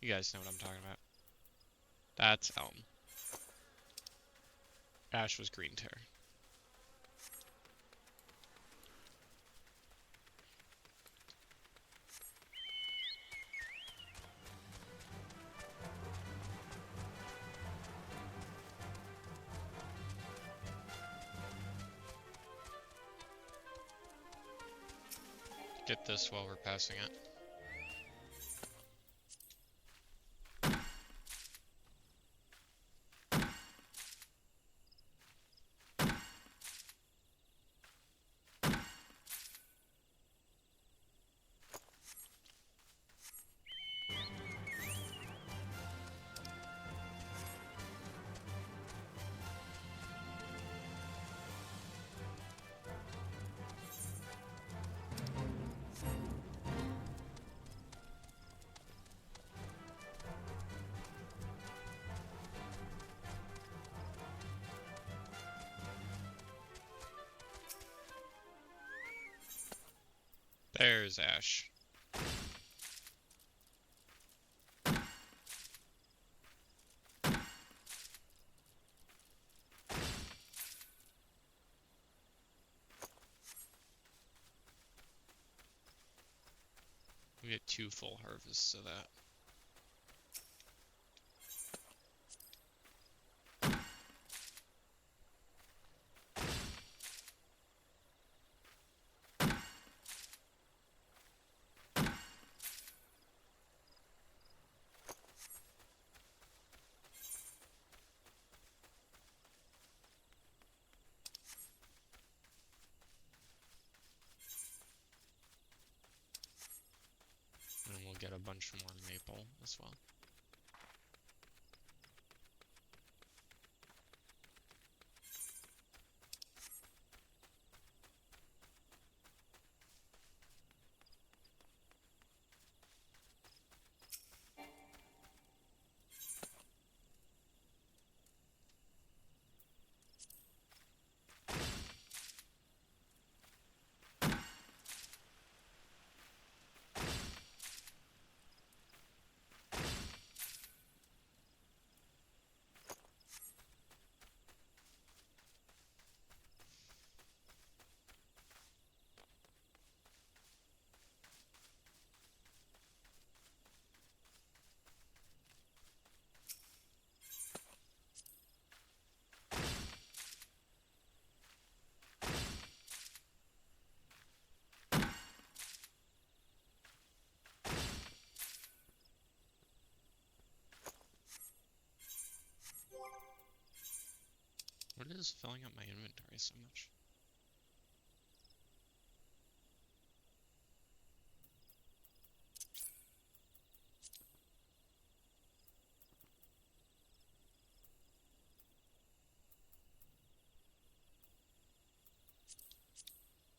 You guys know what I'm talking about. That's elm. Ash was green tear. Get this while we're passing it. There's ash. We get 2 full harvests of that. bunch more maple as well. What is filling up my inventory so much?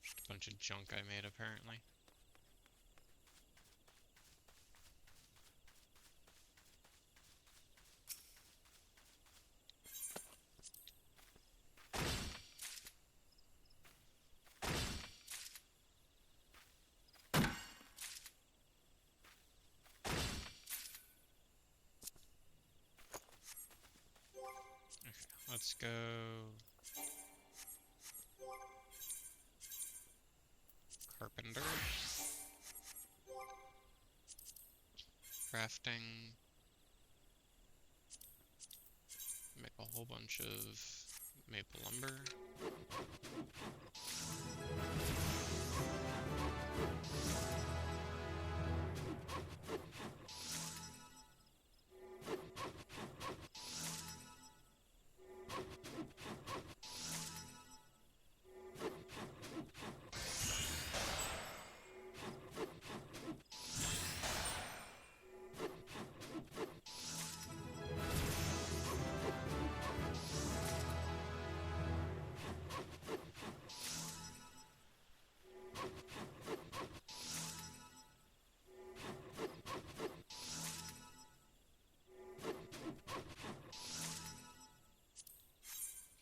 Just a bunch of junk I made, apparently. Okay, let's go... Carpenter. Crafting. Make a whole bunch of maple lumber.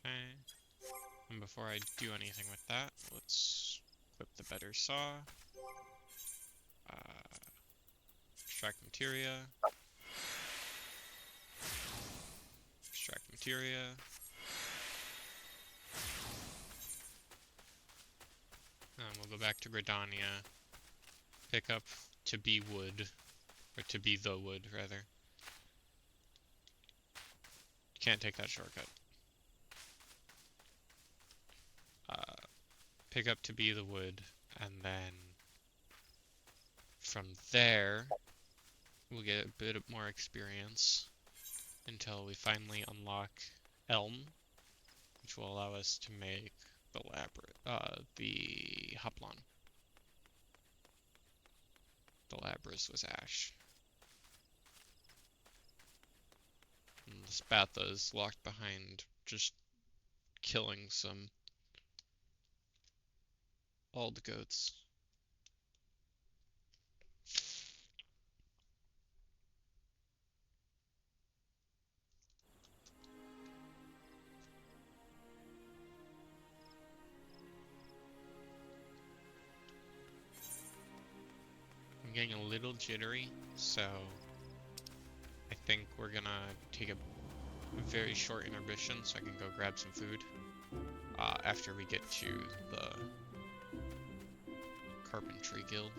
Okay. And before I do anything with that, let's equip the better saw. Extract materia. Extract materia. And we'll go back to Gridania. Pick up to be wood. Or to be the wood, rather. Can't take that shortcut. Pick up to be the wood, and then from there, we'll get a bit more experience until we finally unlock Elm, which will allow us to make the Hoplon. The Labrys was ash. And the Spatha is locked behind just killing some old goats. I'm getting a little jittery, so I think we're gonna take a very short intermission so I can go grab some food after we get to the Carpentry Guild.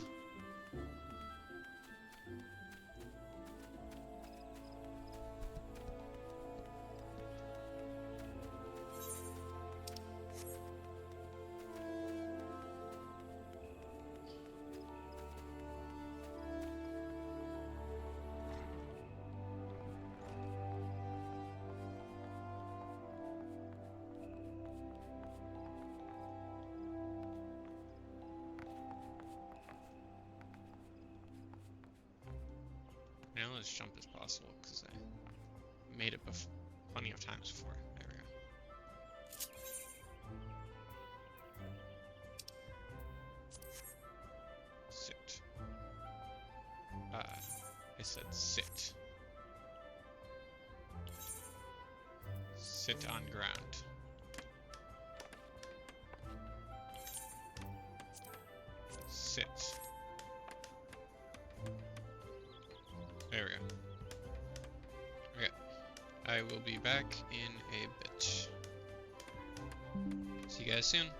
know this jump is possible because I made it plenty of times before. There we go. Sit. I said sit. Sit on ground. Sit. There we go. Okay. I will be back in a bit. See you guys soon.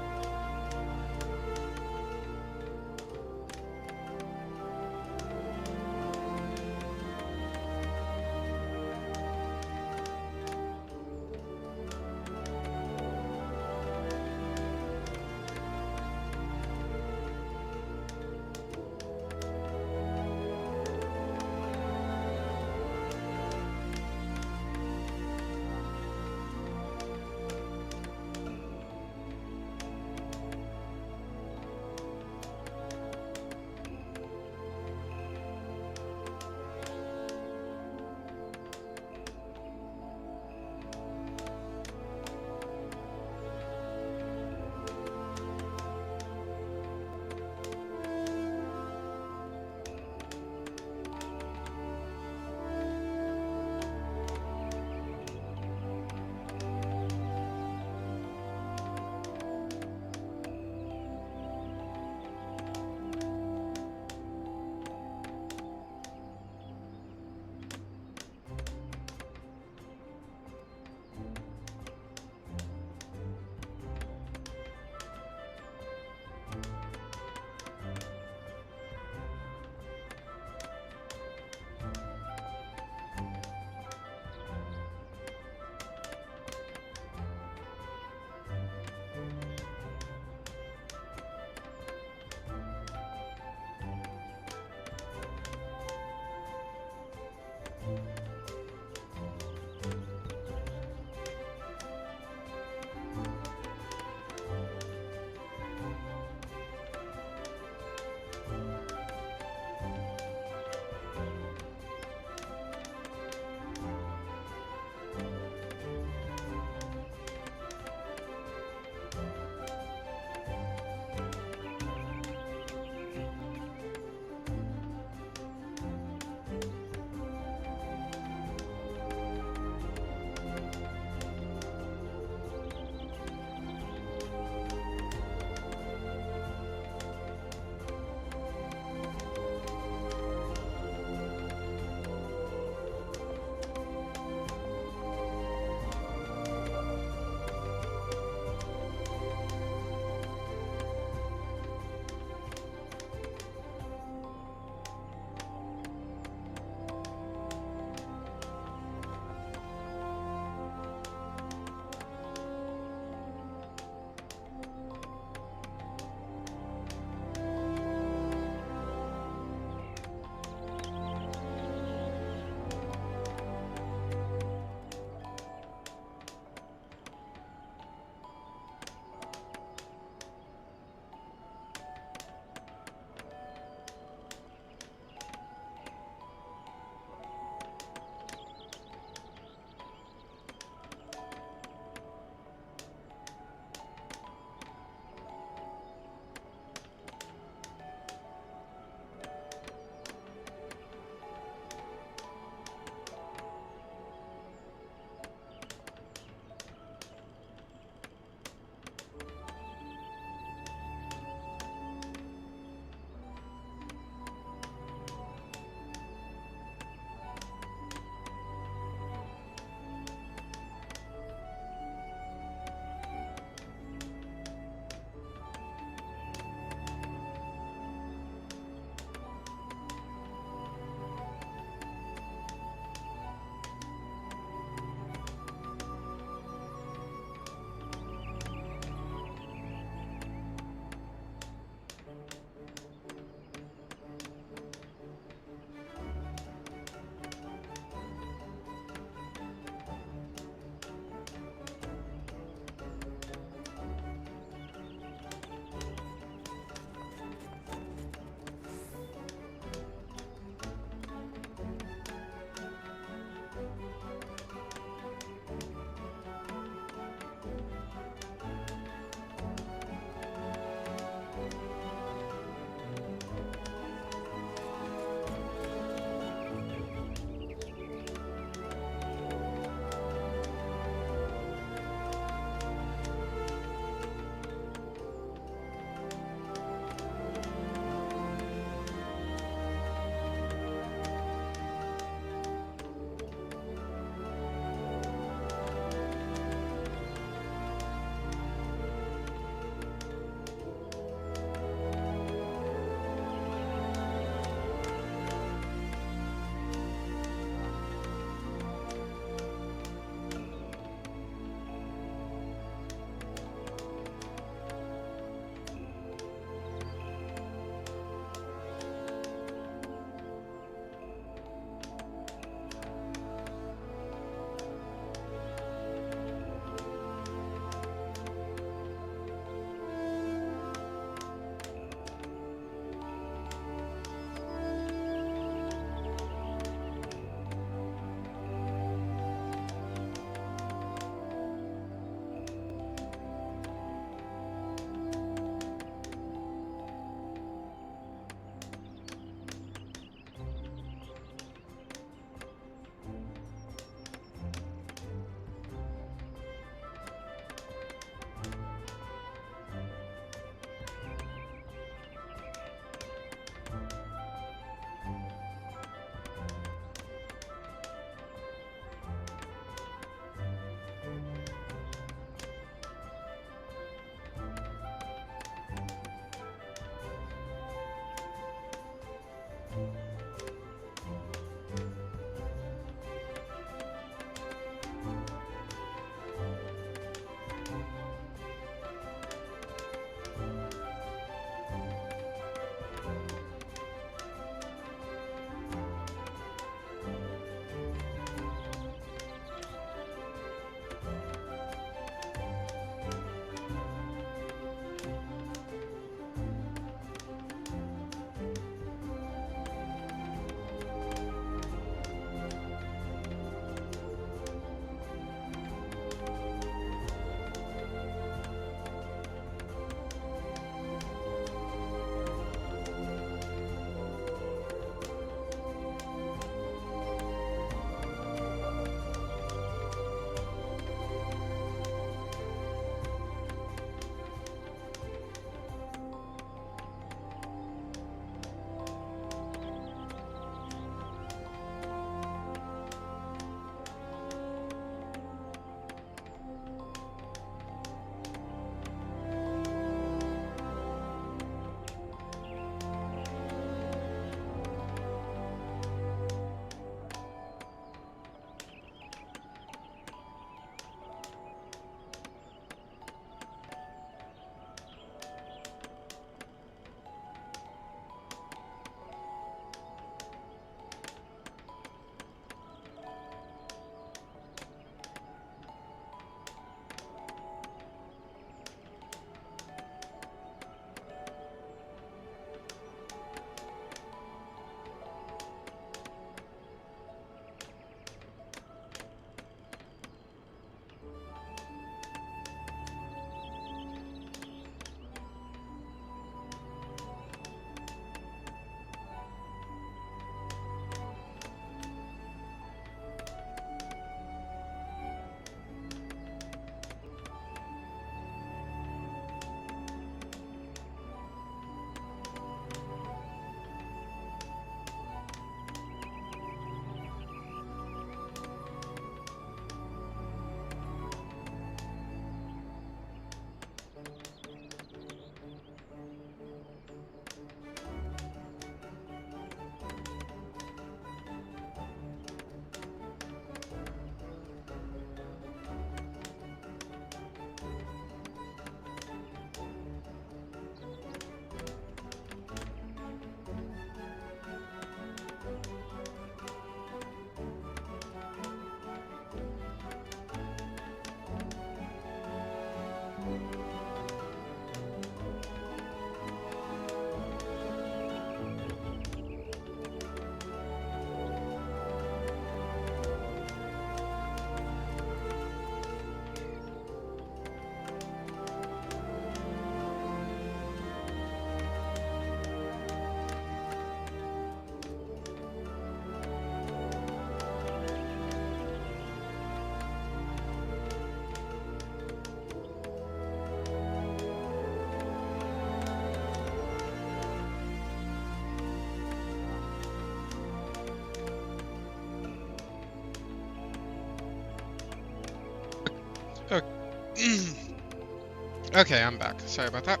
Okay, I'm back. Sorry about that.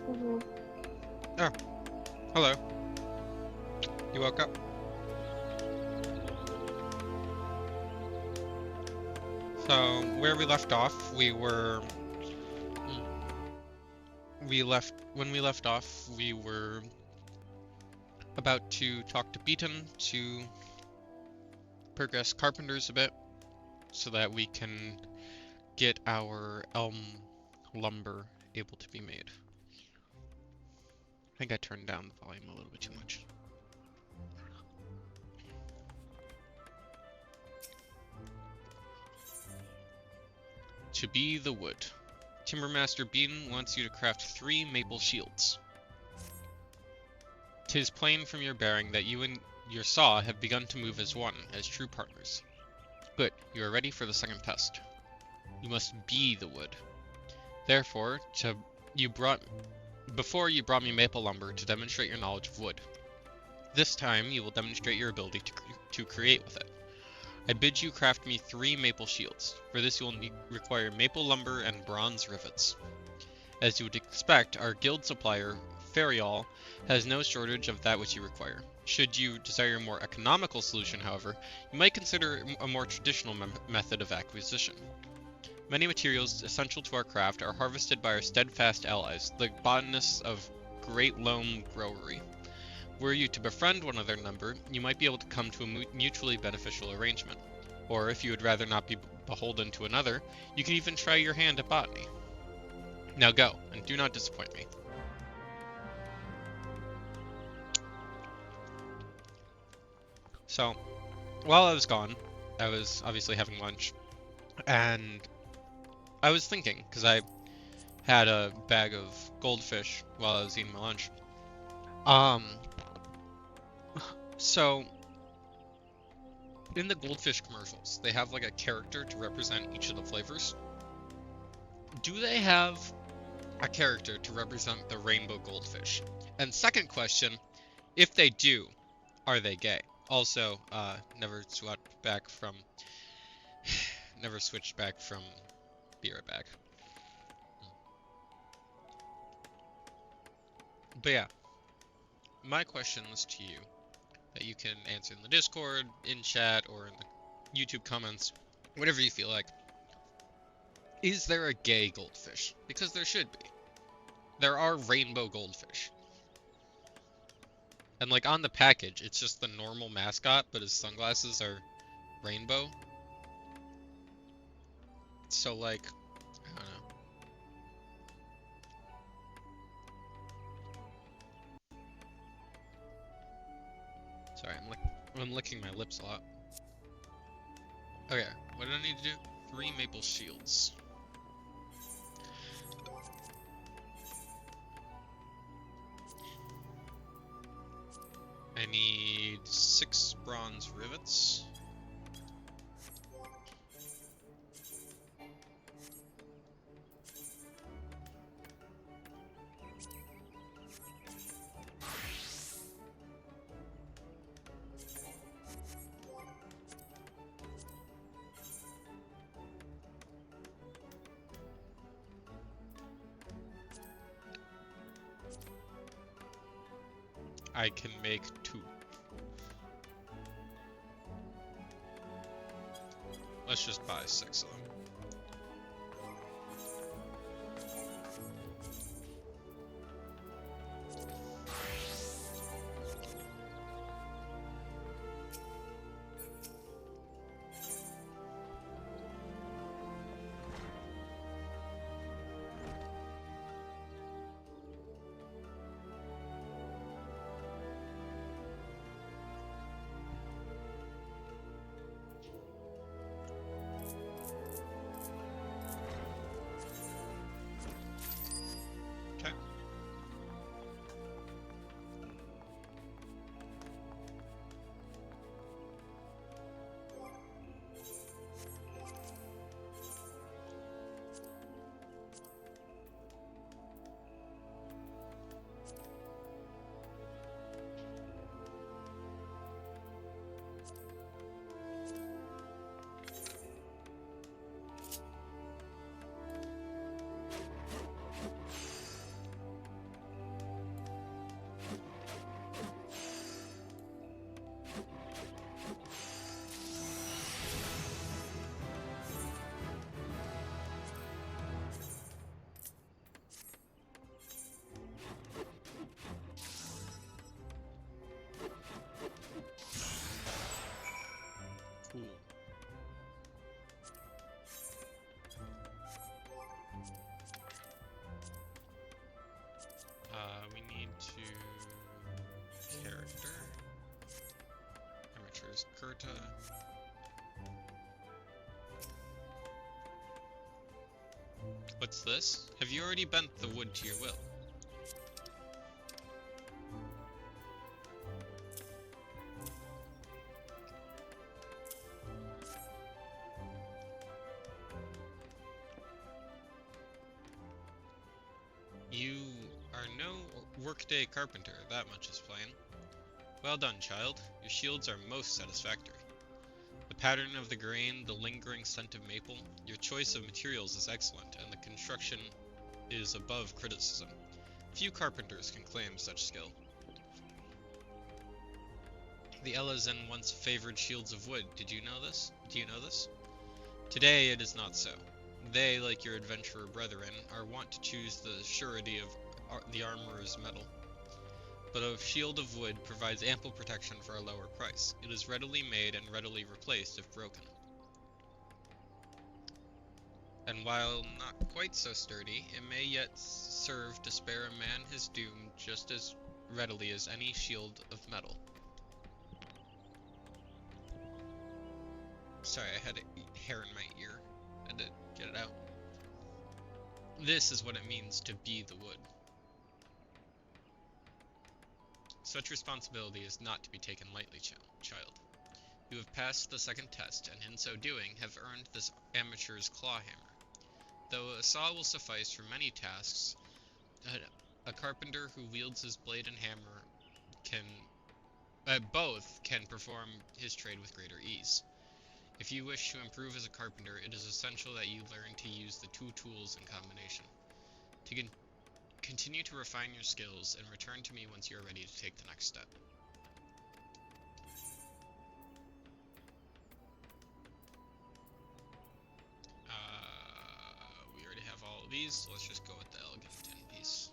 Mhm. Oh, hello. You woke up? So, where we left off, when we left off, we were about to talk to Beaton to progress carpenters a bit so that we can get our elm lumber able to be made. I think I turned down the volume a little bit too much. To be the wood. Timbermaster Beaton wants you to craft 3 maple shields. 'Tis plain from your bearing that you and your saw have begun to move as one, as true partners. Good, you are ready for the second test. You must be the wood. Therefore, before you brought me maple lumber to demonstrate your knowledge of wood. This time, you will demonstrate your ability to create with it. I bid you craft me 3 maple shields. For this you will require maple lumber and bronze rivets. As you would expect, our guild supplier, Ferial, has no shortage of that which you require. Should you desire a more economical solution, however, you might consider a more traditional method of acquisition. Many materials essential to our craft are harvested by our steadfast allies, the botanists of Great Loam Growery. Were you to befriend one of their number, you might be able to come to a mutually beneficial arrangement. Or, if you would rather not be beholden to another, you could even try your hand at botany. Now go, and do not disappoint me. So, while I was gone, I was obviously having lunch, and I was thinking, because I had a bag of goldfish while I was eating my lunch. So, in the goldfish commercials, they have like a character to represent each of the flavors. Do they have a character to represent the rainbow goldfish? And second question, if they do, are they gay? Also, never switched back from, be right back. But yeah, my questions to you that you can answer in the Discord, in chat, or in the YouTube comments, whatever you feel like. Is there a gay goldfish? Because there should be. There are rainbow goldfish. And like on the package, it's just the normal mascot, but his sunglasses are rainbow. So like, I don't know. Sorry, I'm licking my lips a lot. Okay, what do I need to do? 3 maple shields. I need 6 bronze rivets. I can make 2. Let's just buy 6 of them. effort. What's this? Have you already bent the wood to your will? You are no workday carpenter, that much is plain. Well done, child. Your shields are most satisfactory. The pattern of the grain, the lingering scent of maple, your choice of materials is excellent, and the construction is above criticism. Few carpenters can claim such skill. The Elezen once favored shields of wood. Did you know this? Do you know this? Today it is not so. They, like your adventurer brethren, are wont to choose the surety of the armorer's metal. But a shield of wood provides ample protection for a lower price. It is readily made and readily replaced if broken. And while not quite so sturdy, it may yet serve to spare a man his doom just as readily as any shield of metal. Sorry, I had a hair in my ear. I had to get it out. This is what it means to be the wood. Such responsibility is not to be taken lightly, child. You have passed the second test, and in so doing have earned this amateur's claw hammer. Though a saw will suffice for many tasks, a carpenter who wields his blade and hammer both can perform his trade with greater ease. If you wish to improve as a carpenter, it is essential that you learn to use the two tools in combination. To continue to refine your skills and return to me once you are ready to take the next step. We already have all of these, so let's just go with the elegant tin piece.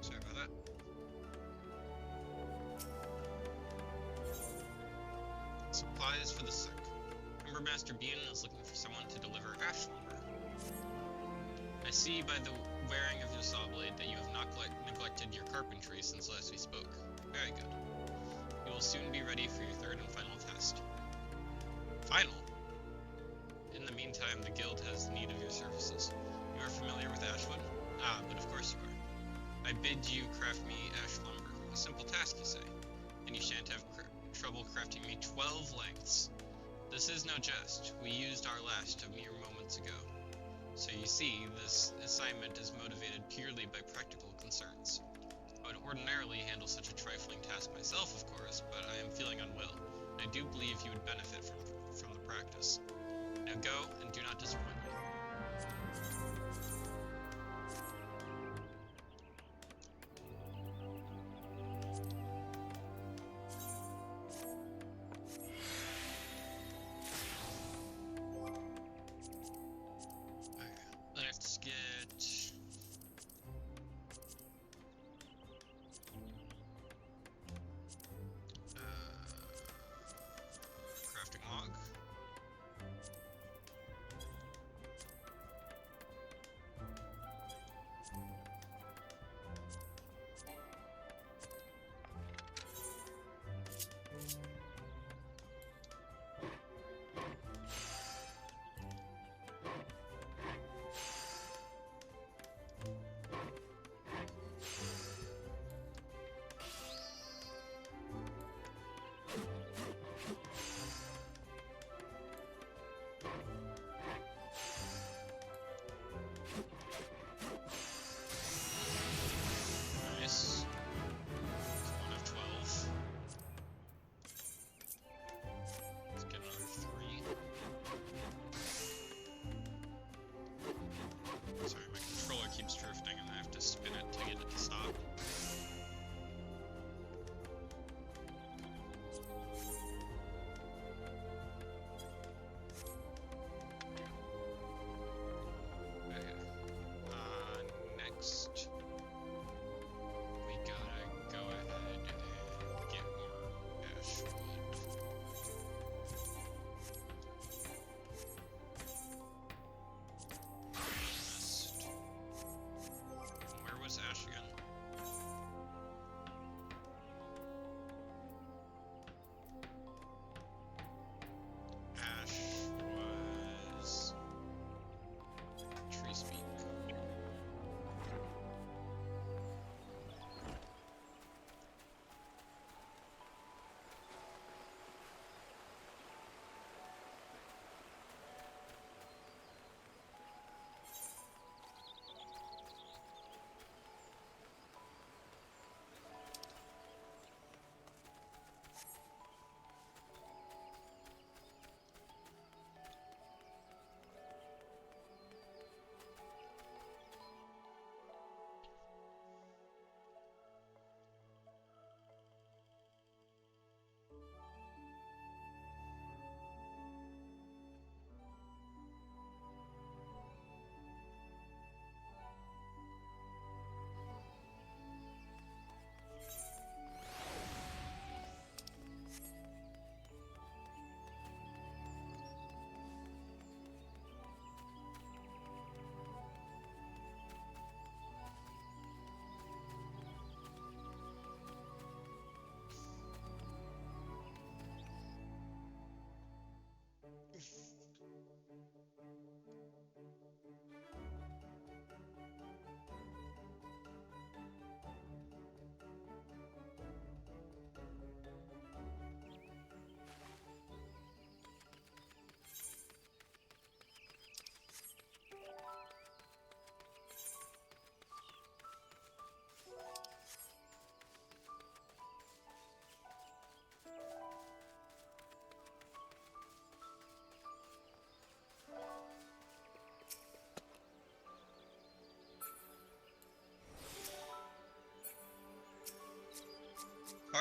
Sorry about that. Supplies for the sick. Master Bean is looking for someone to deliver ash lumber. I see by the wearing of your saw blade that you have not neglected your carpentry since last we spoke. Very good. You will soon be ready for your third and final test. Final? In the meantime, the guild has need of your services. You are familiar with ashwood? Ah, but of course you are. I bid you craft me ash lumber. A simple task, you say, and you shan't have trouble crafting me 12 lengths. This is no jest. We used our last a mere moments ago. So you see, this assignment is motivated purely by practical concerns. I would ordinarily handle such a trifling task myself, of course, but I am feeling unwell. I do believe you would benefit from the practice. Now go, and do not disappoint me. Let's get... crafting log.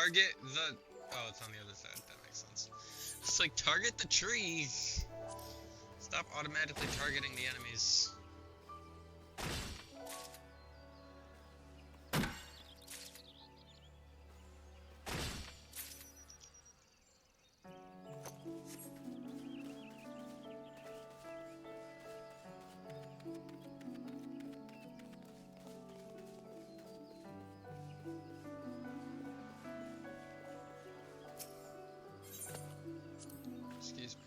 target the... Oh, it's on the other side. That makes sense. It's like, target the trees! Stop automatically targeting the enemies. Excuse me.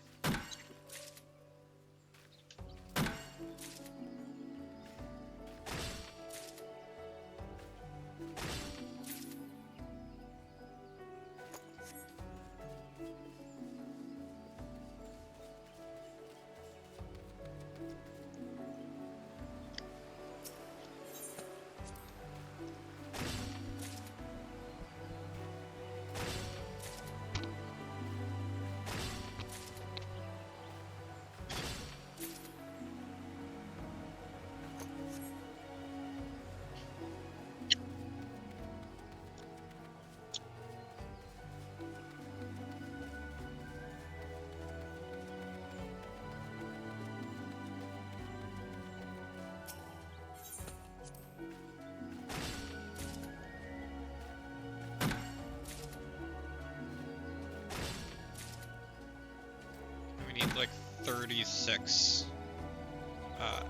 We need like 36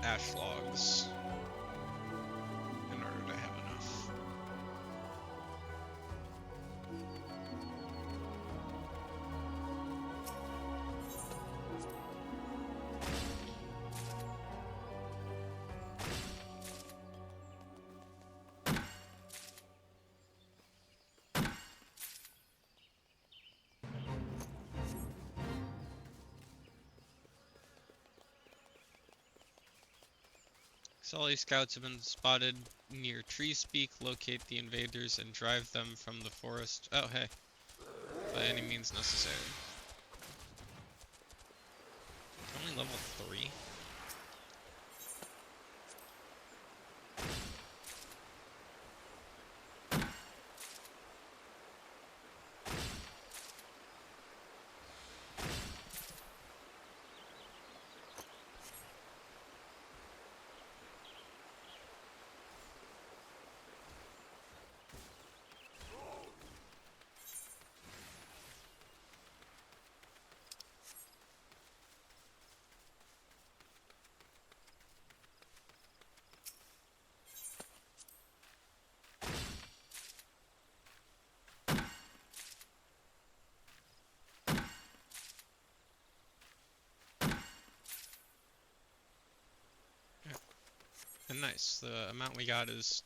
ash logs in order to have enough. Sully scouts have been spotted near Tree Speak. Locate the invaders and drive them from the forest. Oh, hey. By any means necessary. Only level 3? And nice, the amount we got is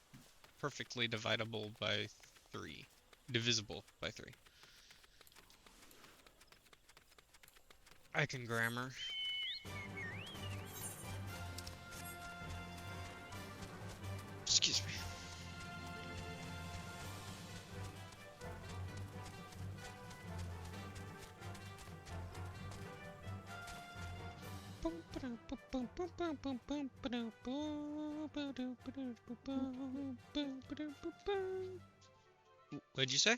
perfectly divisible by 3. Divisible by 3. I can grammar. Excuse me. What'd you say?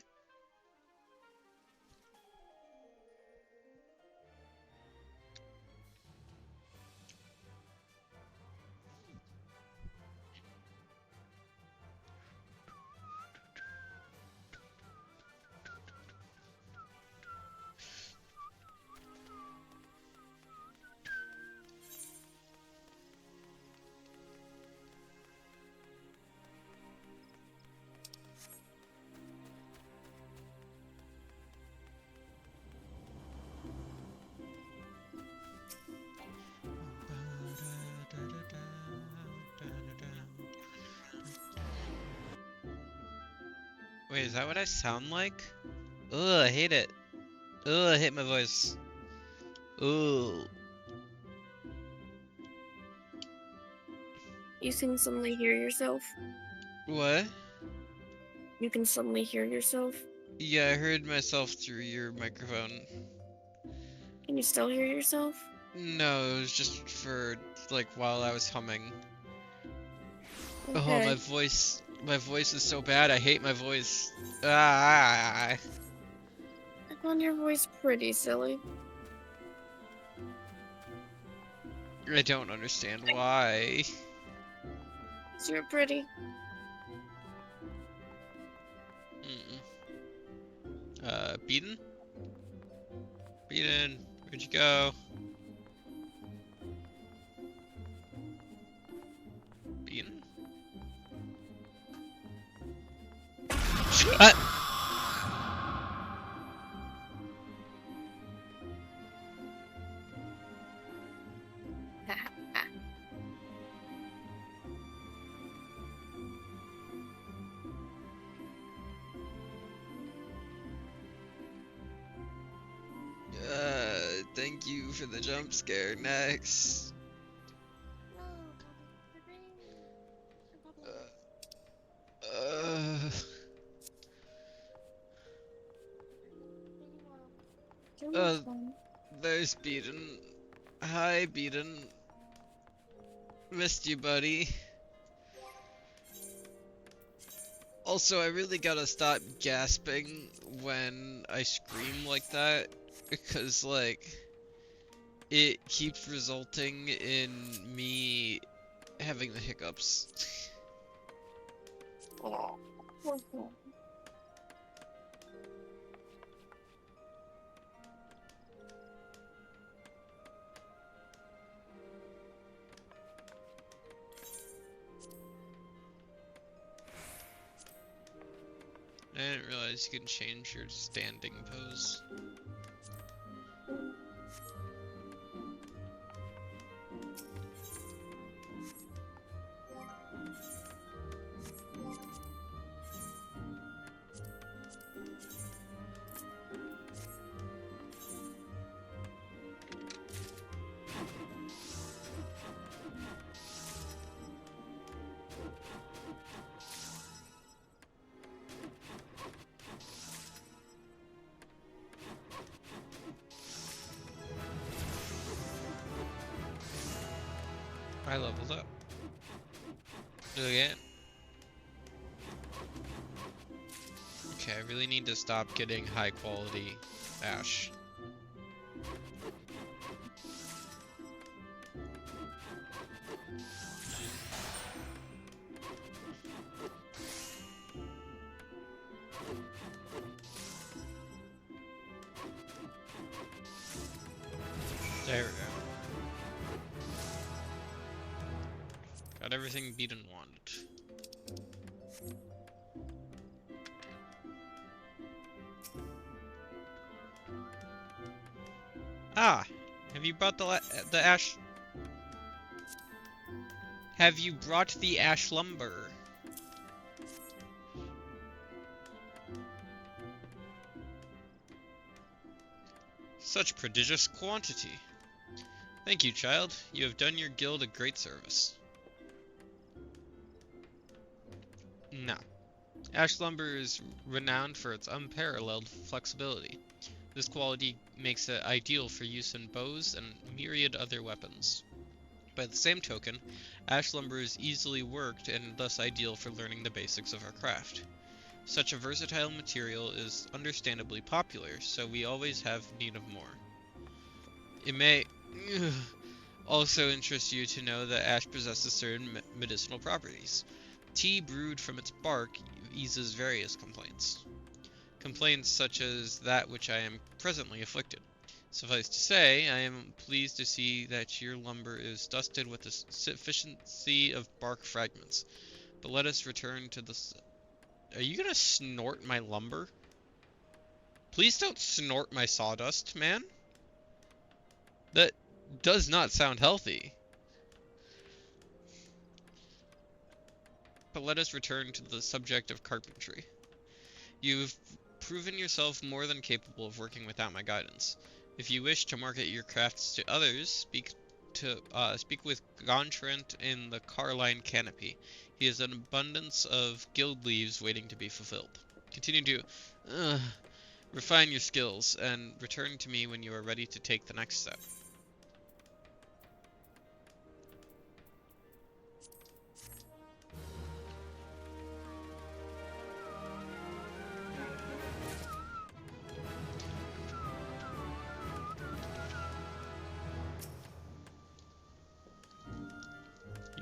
Wait, is that what I sound like? Ugh, I hate it. Ugh, I hate my voice. Ooh. You can suddenly hear yourself. What? You can suddenly hear yourself. Yeah, I heard myself through your microphone. Can you still hear yourself? No, it was just for, like, while I was humming. Okay. Oh, my voice My voice is so bad. I hate my voice. Ah. I found your voice pretty, silly. I don't understand why. 'Cause you're pretty. Beaten? Beaten, where'd you go? Beaten? Thank you for the jump scare. Next. Uh, uh, there's Beaten. Hi, Beaten. Missed you, buddy. Also, I really gotta stop gasping when I scream like that, because, like, it keeps resulting in me having the hiccups. Oh, poor thing. I didn't realize you can change your standing pose. I leveled up. Do it again. Okay, I really need to stop getting high quality ash. There we go. Got everything Beaten wanted. Ah, have you brought the ash? Have you brought the ash lumber? Such prodigious quantity. Thank you, child. You have done your guild a great service. Now, ash lumber is renowned for its unparalleled flexibility. This quality makes it ideal for use in bows and myriad other weapons. By the same token, ash lumber is easily worked and thus ideal for learning the basics of our craft. Such a versatile material is understandably popular, so we always have need of more. It may also interest you to know that ash possesses certain medicinal properties. Tea brewed from its bark eases various complaints. Complaints such as that which I am presently afflicted. Suffice to say, I am pleased to see that your lumber is dusted with a sufficiency of bark fragments. But let us return to the... Are you gonna snort my lumber? Please don't snort my sawdust, man. That does not sound healthy. But let us return to the subject of carpentry. You've proven yourself more than capable of working without my guidance. If you wish to market your crafts to others, speak with Gontrent in the Carline Canopy. He has an abundance of guild leaves waiting to be fulfilled. Continue to refine your skills and return to me when you are ready to take the next step.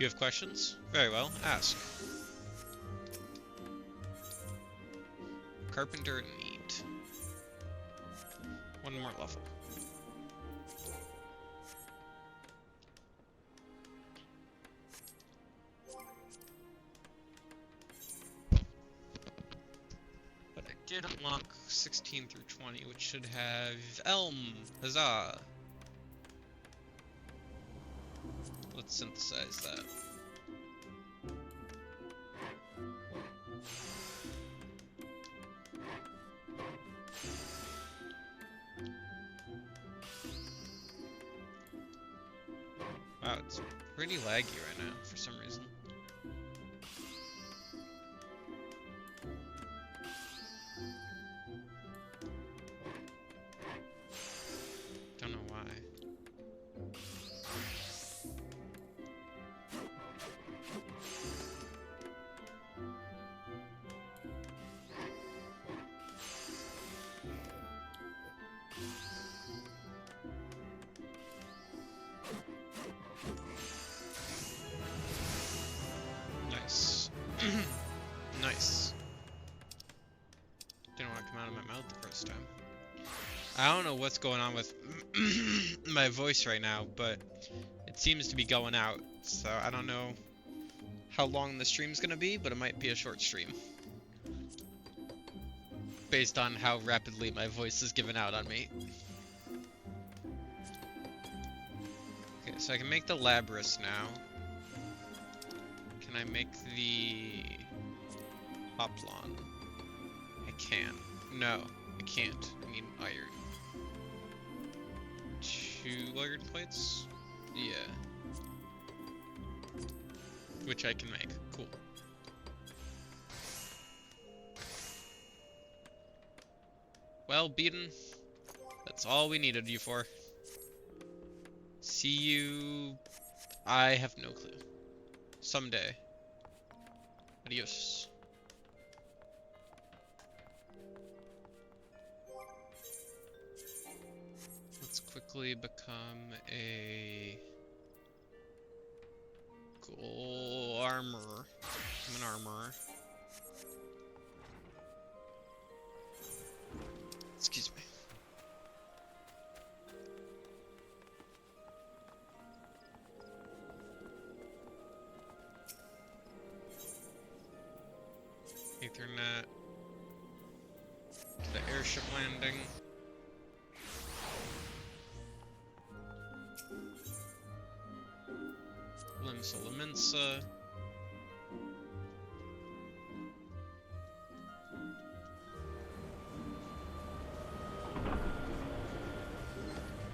You have questions? Very well, ask. Carpenter neat. One more level. But I did unlock 16 through 20, which should have Elm. Huzzah! Let's synthesize that. Wow, it's pretty laggy right now for some reason. Don't know why. Nice. Nice. Didn't want to come out of my mouth the first time. I don't know what's going on with my voice right now, but it seems to be going out. So I don't know how long the stream's gonna be, but it might be a short stream. Based on how rapidly my voice is giving out on me. Okay, so I can make the Labrys now. Can I make the Hoplon? I can. No, I can't. I need iron. 2 iron plates? Yeah. Which I can make. Cool. Well, beaten. That's all we needed you for. See you... I have no clue. Someday. Adios. Let's quickly become a... Cool armor. I'm an armorer. Excuse me. Ethernet. To the airship landing. Limsa Laminsa.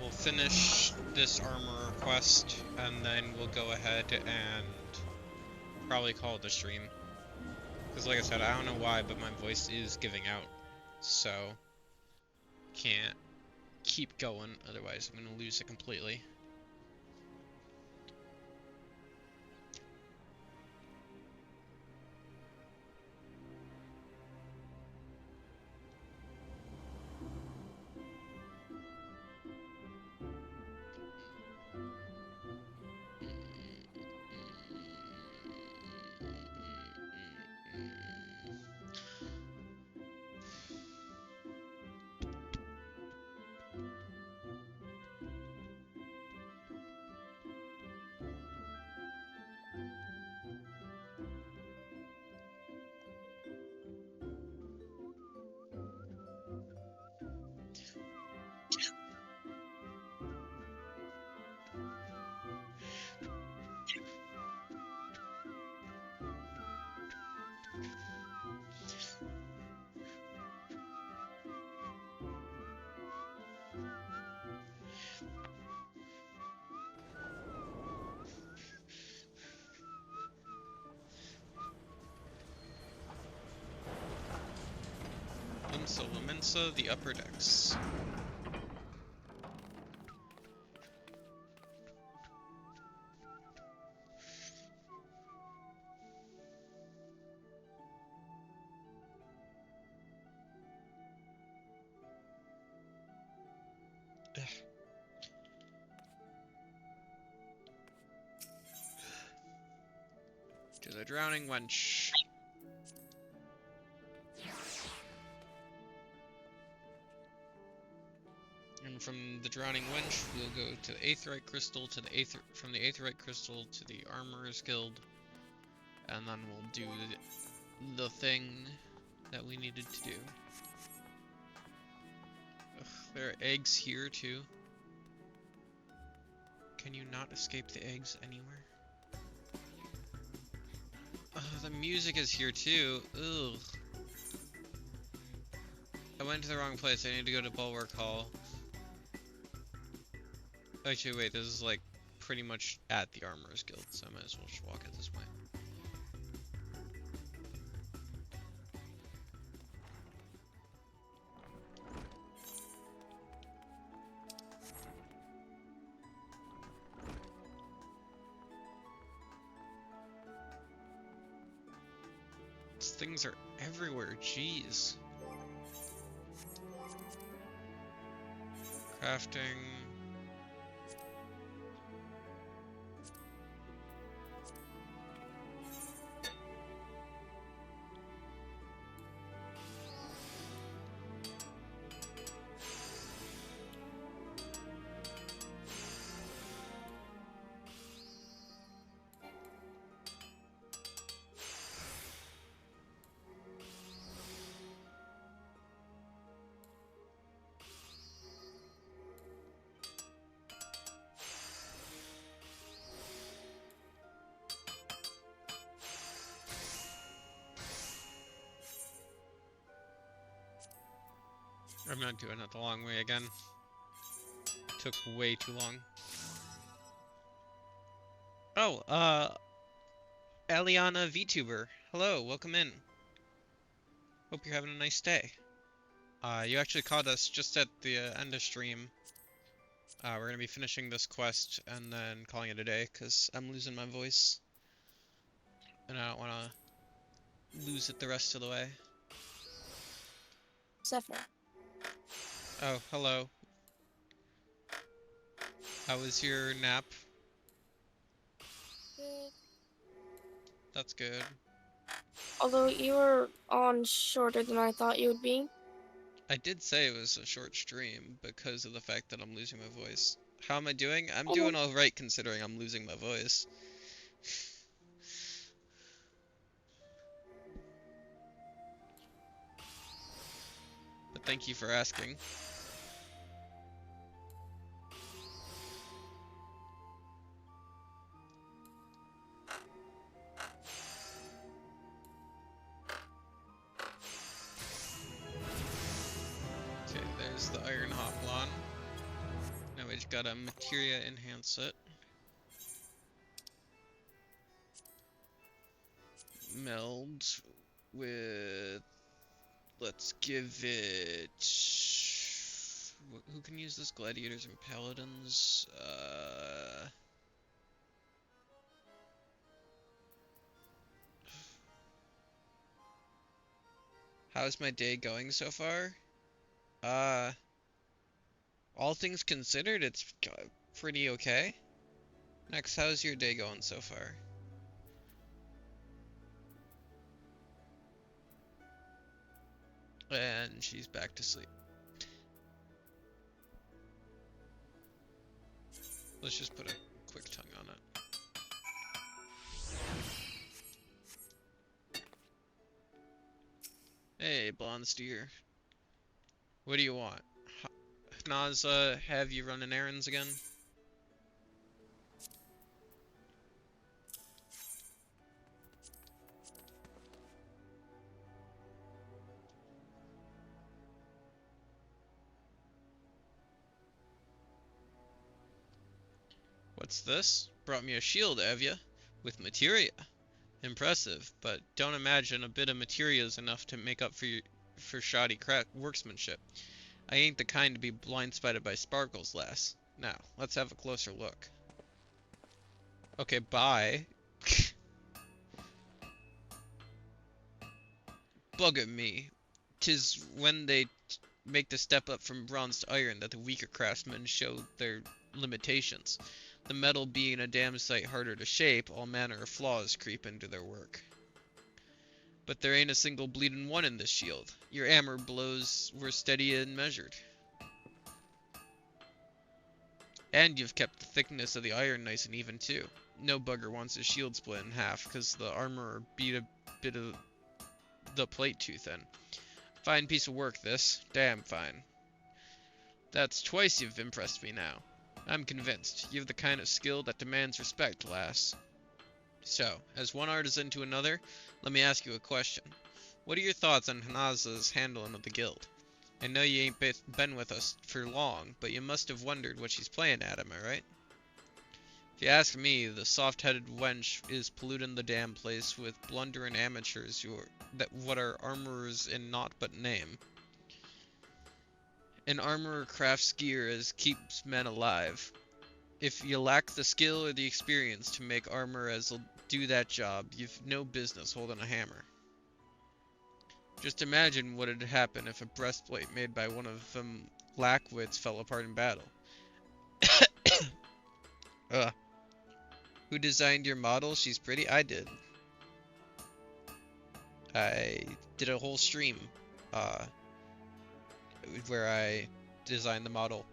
We'll finish this armor quest, and then we'll go ahead and probably call it a stream. Because like I said, I don't know why, but my voice is giving out. So, can't keep going, otherwise I'm going to lose it completely. So Laminsa, the upper decks. the drowning wench. And from the drowning wench, we'll go to the aetheryte crystal, from the aetheryte crystal to the armorer's guild, and then we'll do the thing that we needed to do. Ugh, there are eggs here too. Can you not escape the eggs anywhere? The music is here too. Ugh. I went to the wrong place. I need to go to Bulwark Hall. Actually, wait, this is like pretty much at the Armorer's Guild, so I might as well just walk it this way. These things are everywhere, jeez. Crafting. I'm not doing it the long way again. Took way too long. Oh, Eliana VTuber. Hello, welcome in. Hope you're having a nice day. You actually caught us just at the end of stream. We're gonna be finishing this quest and then calling it a day, because I'm losing my voice. And I don't want to lose it the rest of the way. Zephyr. Oh, hello. How was your nap? Good. That's good. Although you were on shorter than I thought you would be. I did say it was a short stream because of the fact that I'm losing my voice. How am I doing? I'm Oh. doing alright considering I'm losing my voice. But thank you for asking. Okay, there's the Iron Hoplon. Now we just gotta materia enhance it. Meld with... Let's give it... Who can use this? Gladiators and Paladins? How's my day going so far? All things considered, it's pretty okay. Next, how's your day going so far? And she's back to sleep. Let's just put a quick tongue on it. Hey, blonde steer. What do you want? Naza, have you running errands again? What's this? Brought me a shield, have ya? With materia. Impressive, but don't imagine a bit of materia is enough to make up for shoddy workmanship. I ain't the kind to be blindsided by sparkles, lass. Now, let's have a closer look. Okay, bye. Bugger me. 'Tis when they make the step up from bronze to iron that the weaker craftsmen show their limitations. The metal being a damn sight harder to shape, all manner of flaws creep into their work. But there ain't a single bleedin' one in this shield. Your hammer blows were steady and measured. And you've kept the thickness of the iron nice and even too. No bugger wants his shield split in half, 'cause the armorer beat a bit of the plate too thin. Fine piece of work, this. Damn fine. That's twice you've impressed me now. I'm convinced. You've the kind of skill that demands respect, lass. So, as one artisan to another, let me ask you a question. What are your thoughts on Hanaza's handling of the guild? I know you ain't been with us for long, but you must have wondered what she's playing at, am I right? If you ask me, the soft-headed wench is polluting the damn place with blundering amateurs what are armorers in naught but name. An armorer crafts gear as keeps men alive. If you lack the skill or the experience to make armor as'll do that job, you've no business holding a hammer. Just imagine what'd happen if a breastplate made by one of them lackwits fell apart in battle. Ugh. Who designed your model? She's pretty? I did. I did a whole stream where I designed the model.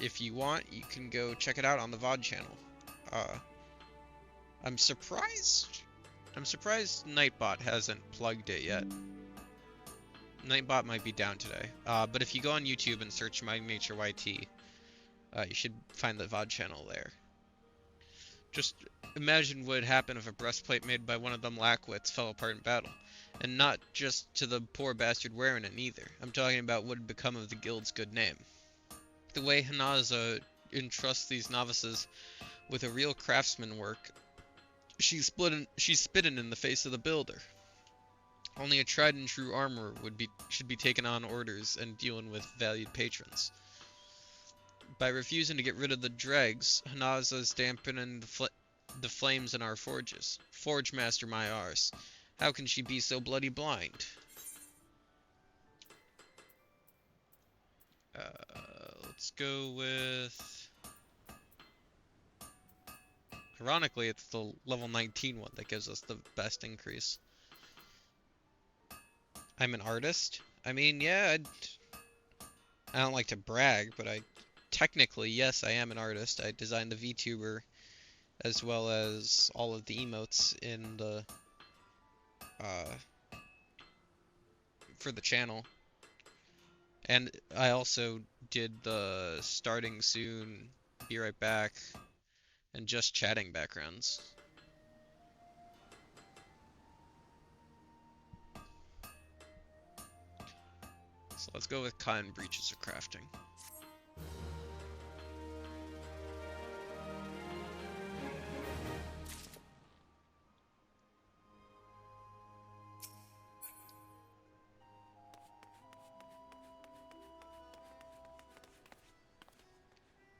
If you want, you can go check it out on the VOD channel. I'm surprised Nightbot hasn't plugged it yet. Nightbot might be down today. But if you go on YouTube and search My Nature YT, you should find the VOD channel there. Just imagine what would happen if a breastplate made by one of them lackwits fell apart in battle. And not just to the poor bastard wearing it either. I'm talking about what would become of the guild's good name. The way Hanaza entrusts these novices with a real craftsman work, she's spitting in the face of the builder. Only a tried and true armorer should be taking on orders and dealing with valued patrons. By refusing to get rid of the dregs, Hanaza's dampening the flames in our forges. Forge master my arse. How can she be so bloody blind? Let's go with... Ironically, it's the level 19 one that gives us the best increase. I'm an artist? I mean, yeah, I don't like to brag, but technically, yes, I am an artist. I designed the VTuber as well as all of the emotes in the for the channel. And I also did the starting soon, be right back, and just chatting backgrounds. So let's go with cotton breeches of crafting.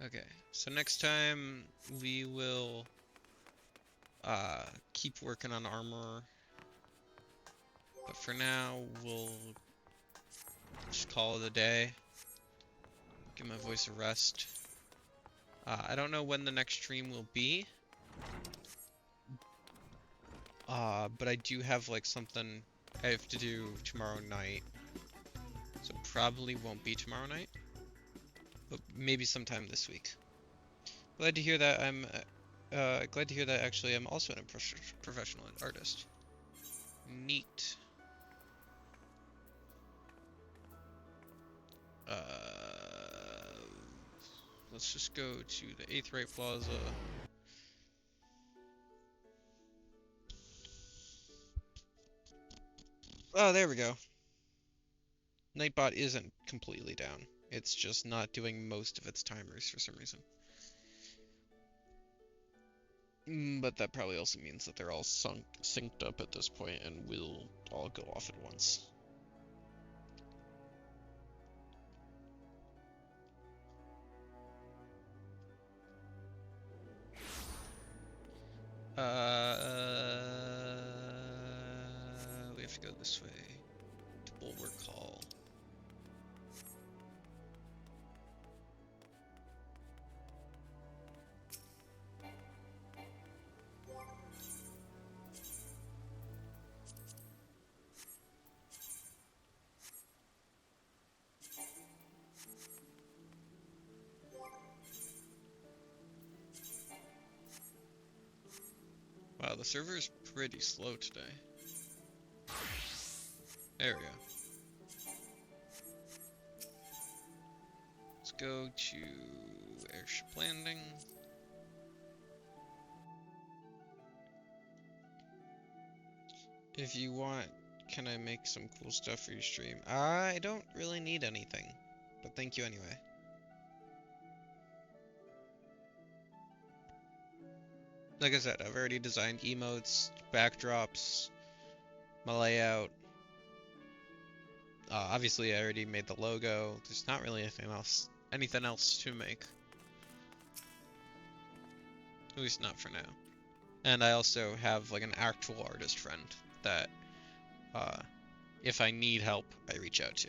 Okay, so next time we will keep working on armor, but for now we'll just call it a day. Give my voice a rest. I don't know when the next stream will be, but I do have like something I have to do tomorrow night, so probably won't be tomorrow night. But maybe sometime this week. Glad to hear that actually I'm also a professional artist. Neat. Let's just go to the 8th Right Plaza. Oh, there we go. Nightbot isn't completely down. It's just not doing most of its timers for some reason. But that probably also means that they're all synced up at this point and will all go off at once. We have to go this way to Bulwark Hall. Wow, the server is pretty slow today. There we go. Let's go to airship landing. If you want, can I make some cool stuff for your stream? I don't really need anything, but thank you anyway. Like I said, I've already designed emotes, backdrops, my layout. Obviously, I already made the logo. There's not really anything else to make. At least not for now. And I also have like an actual artist friend that, if I need help, I reach out to.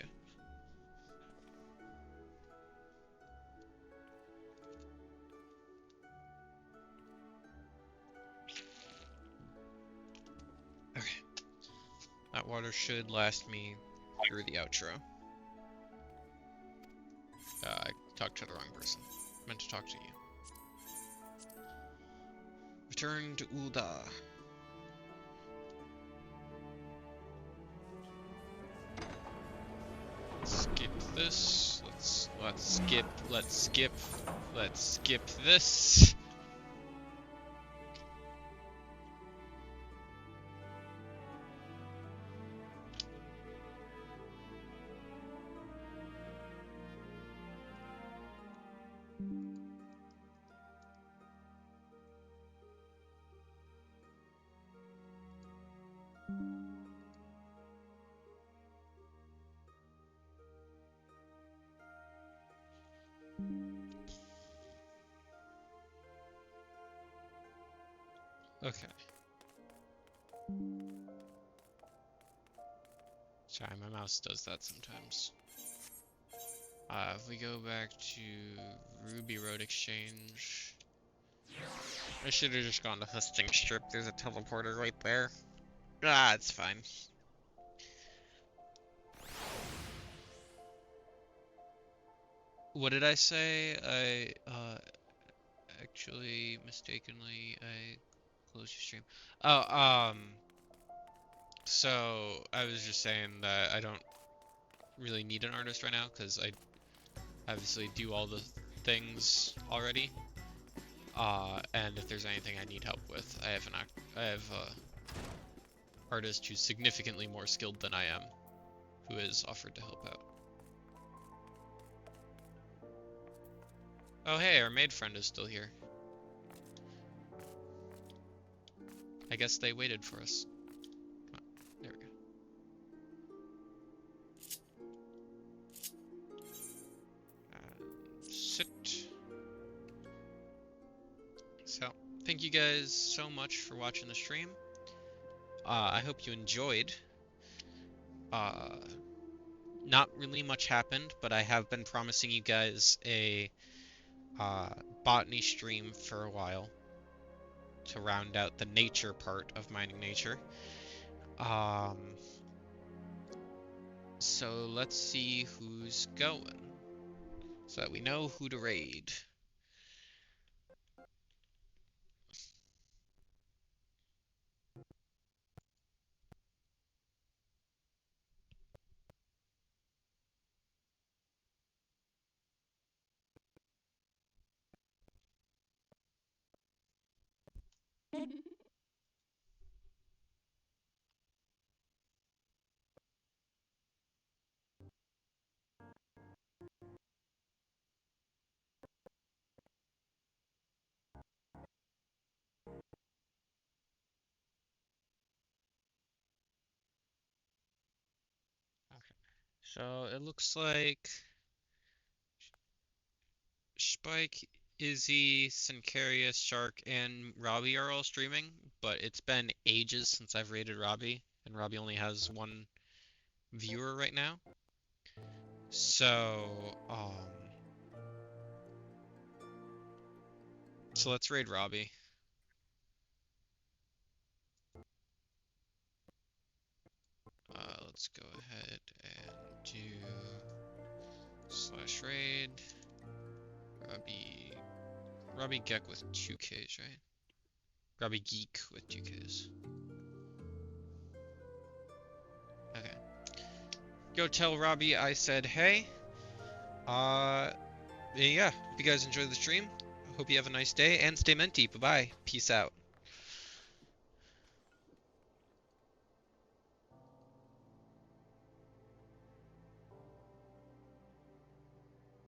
Okay. That water should last me through the outro. I talked to the wrong person. Meant to talk to you. Return to Ulda. Skip this. Let's skip this. Okay. Sorry, my mouse does that sometimes. If we go back to Ruby Road Exchange, I should have just gone to Husting Strip. There's a teleporter right there. Ah, it's fine. What did I say? Actually, mistakenly, I closed your stream. Oh, so I was just saying that I don't really need an artist right now because I obviously do all the things already. And if there's anything I need help with, I have a artist who's significantly more skilled than I am, who has offered to help out. Oh hey, our maid friend is still here. I guess they waited for us. Oh, there we go. Sit. So, thank you guys so much for watching the stream. I hope you enjoyed. Not really much happened, but I have been promising you guys a botany stream for a while to round out the nature part of mining nature. So let's see who's going, so that we know who to raid. So it looks like Spike, Izzy, Sincarius, Shark, and Robbie are all streaming, but it's been ages since I've raided Robbie, and Robbie only has one viewer right now. So, so let's raid Robbie. Let's go ahead and do /raid Robbie Geck with 2Ks, right? Grubby Geek with 2Ks. Okay. Go tell Robbie I said hey. Yeah, hope you guys enjoy the stream. Hope you have a nice day, and stay minty. Bye-bye. Peace out.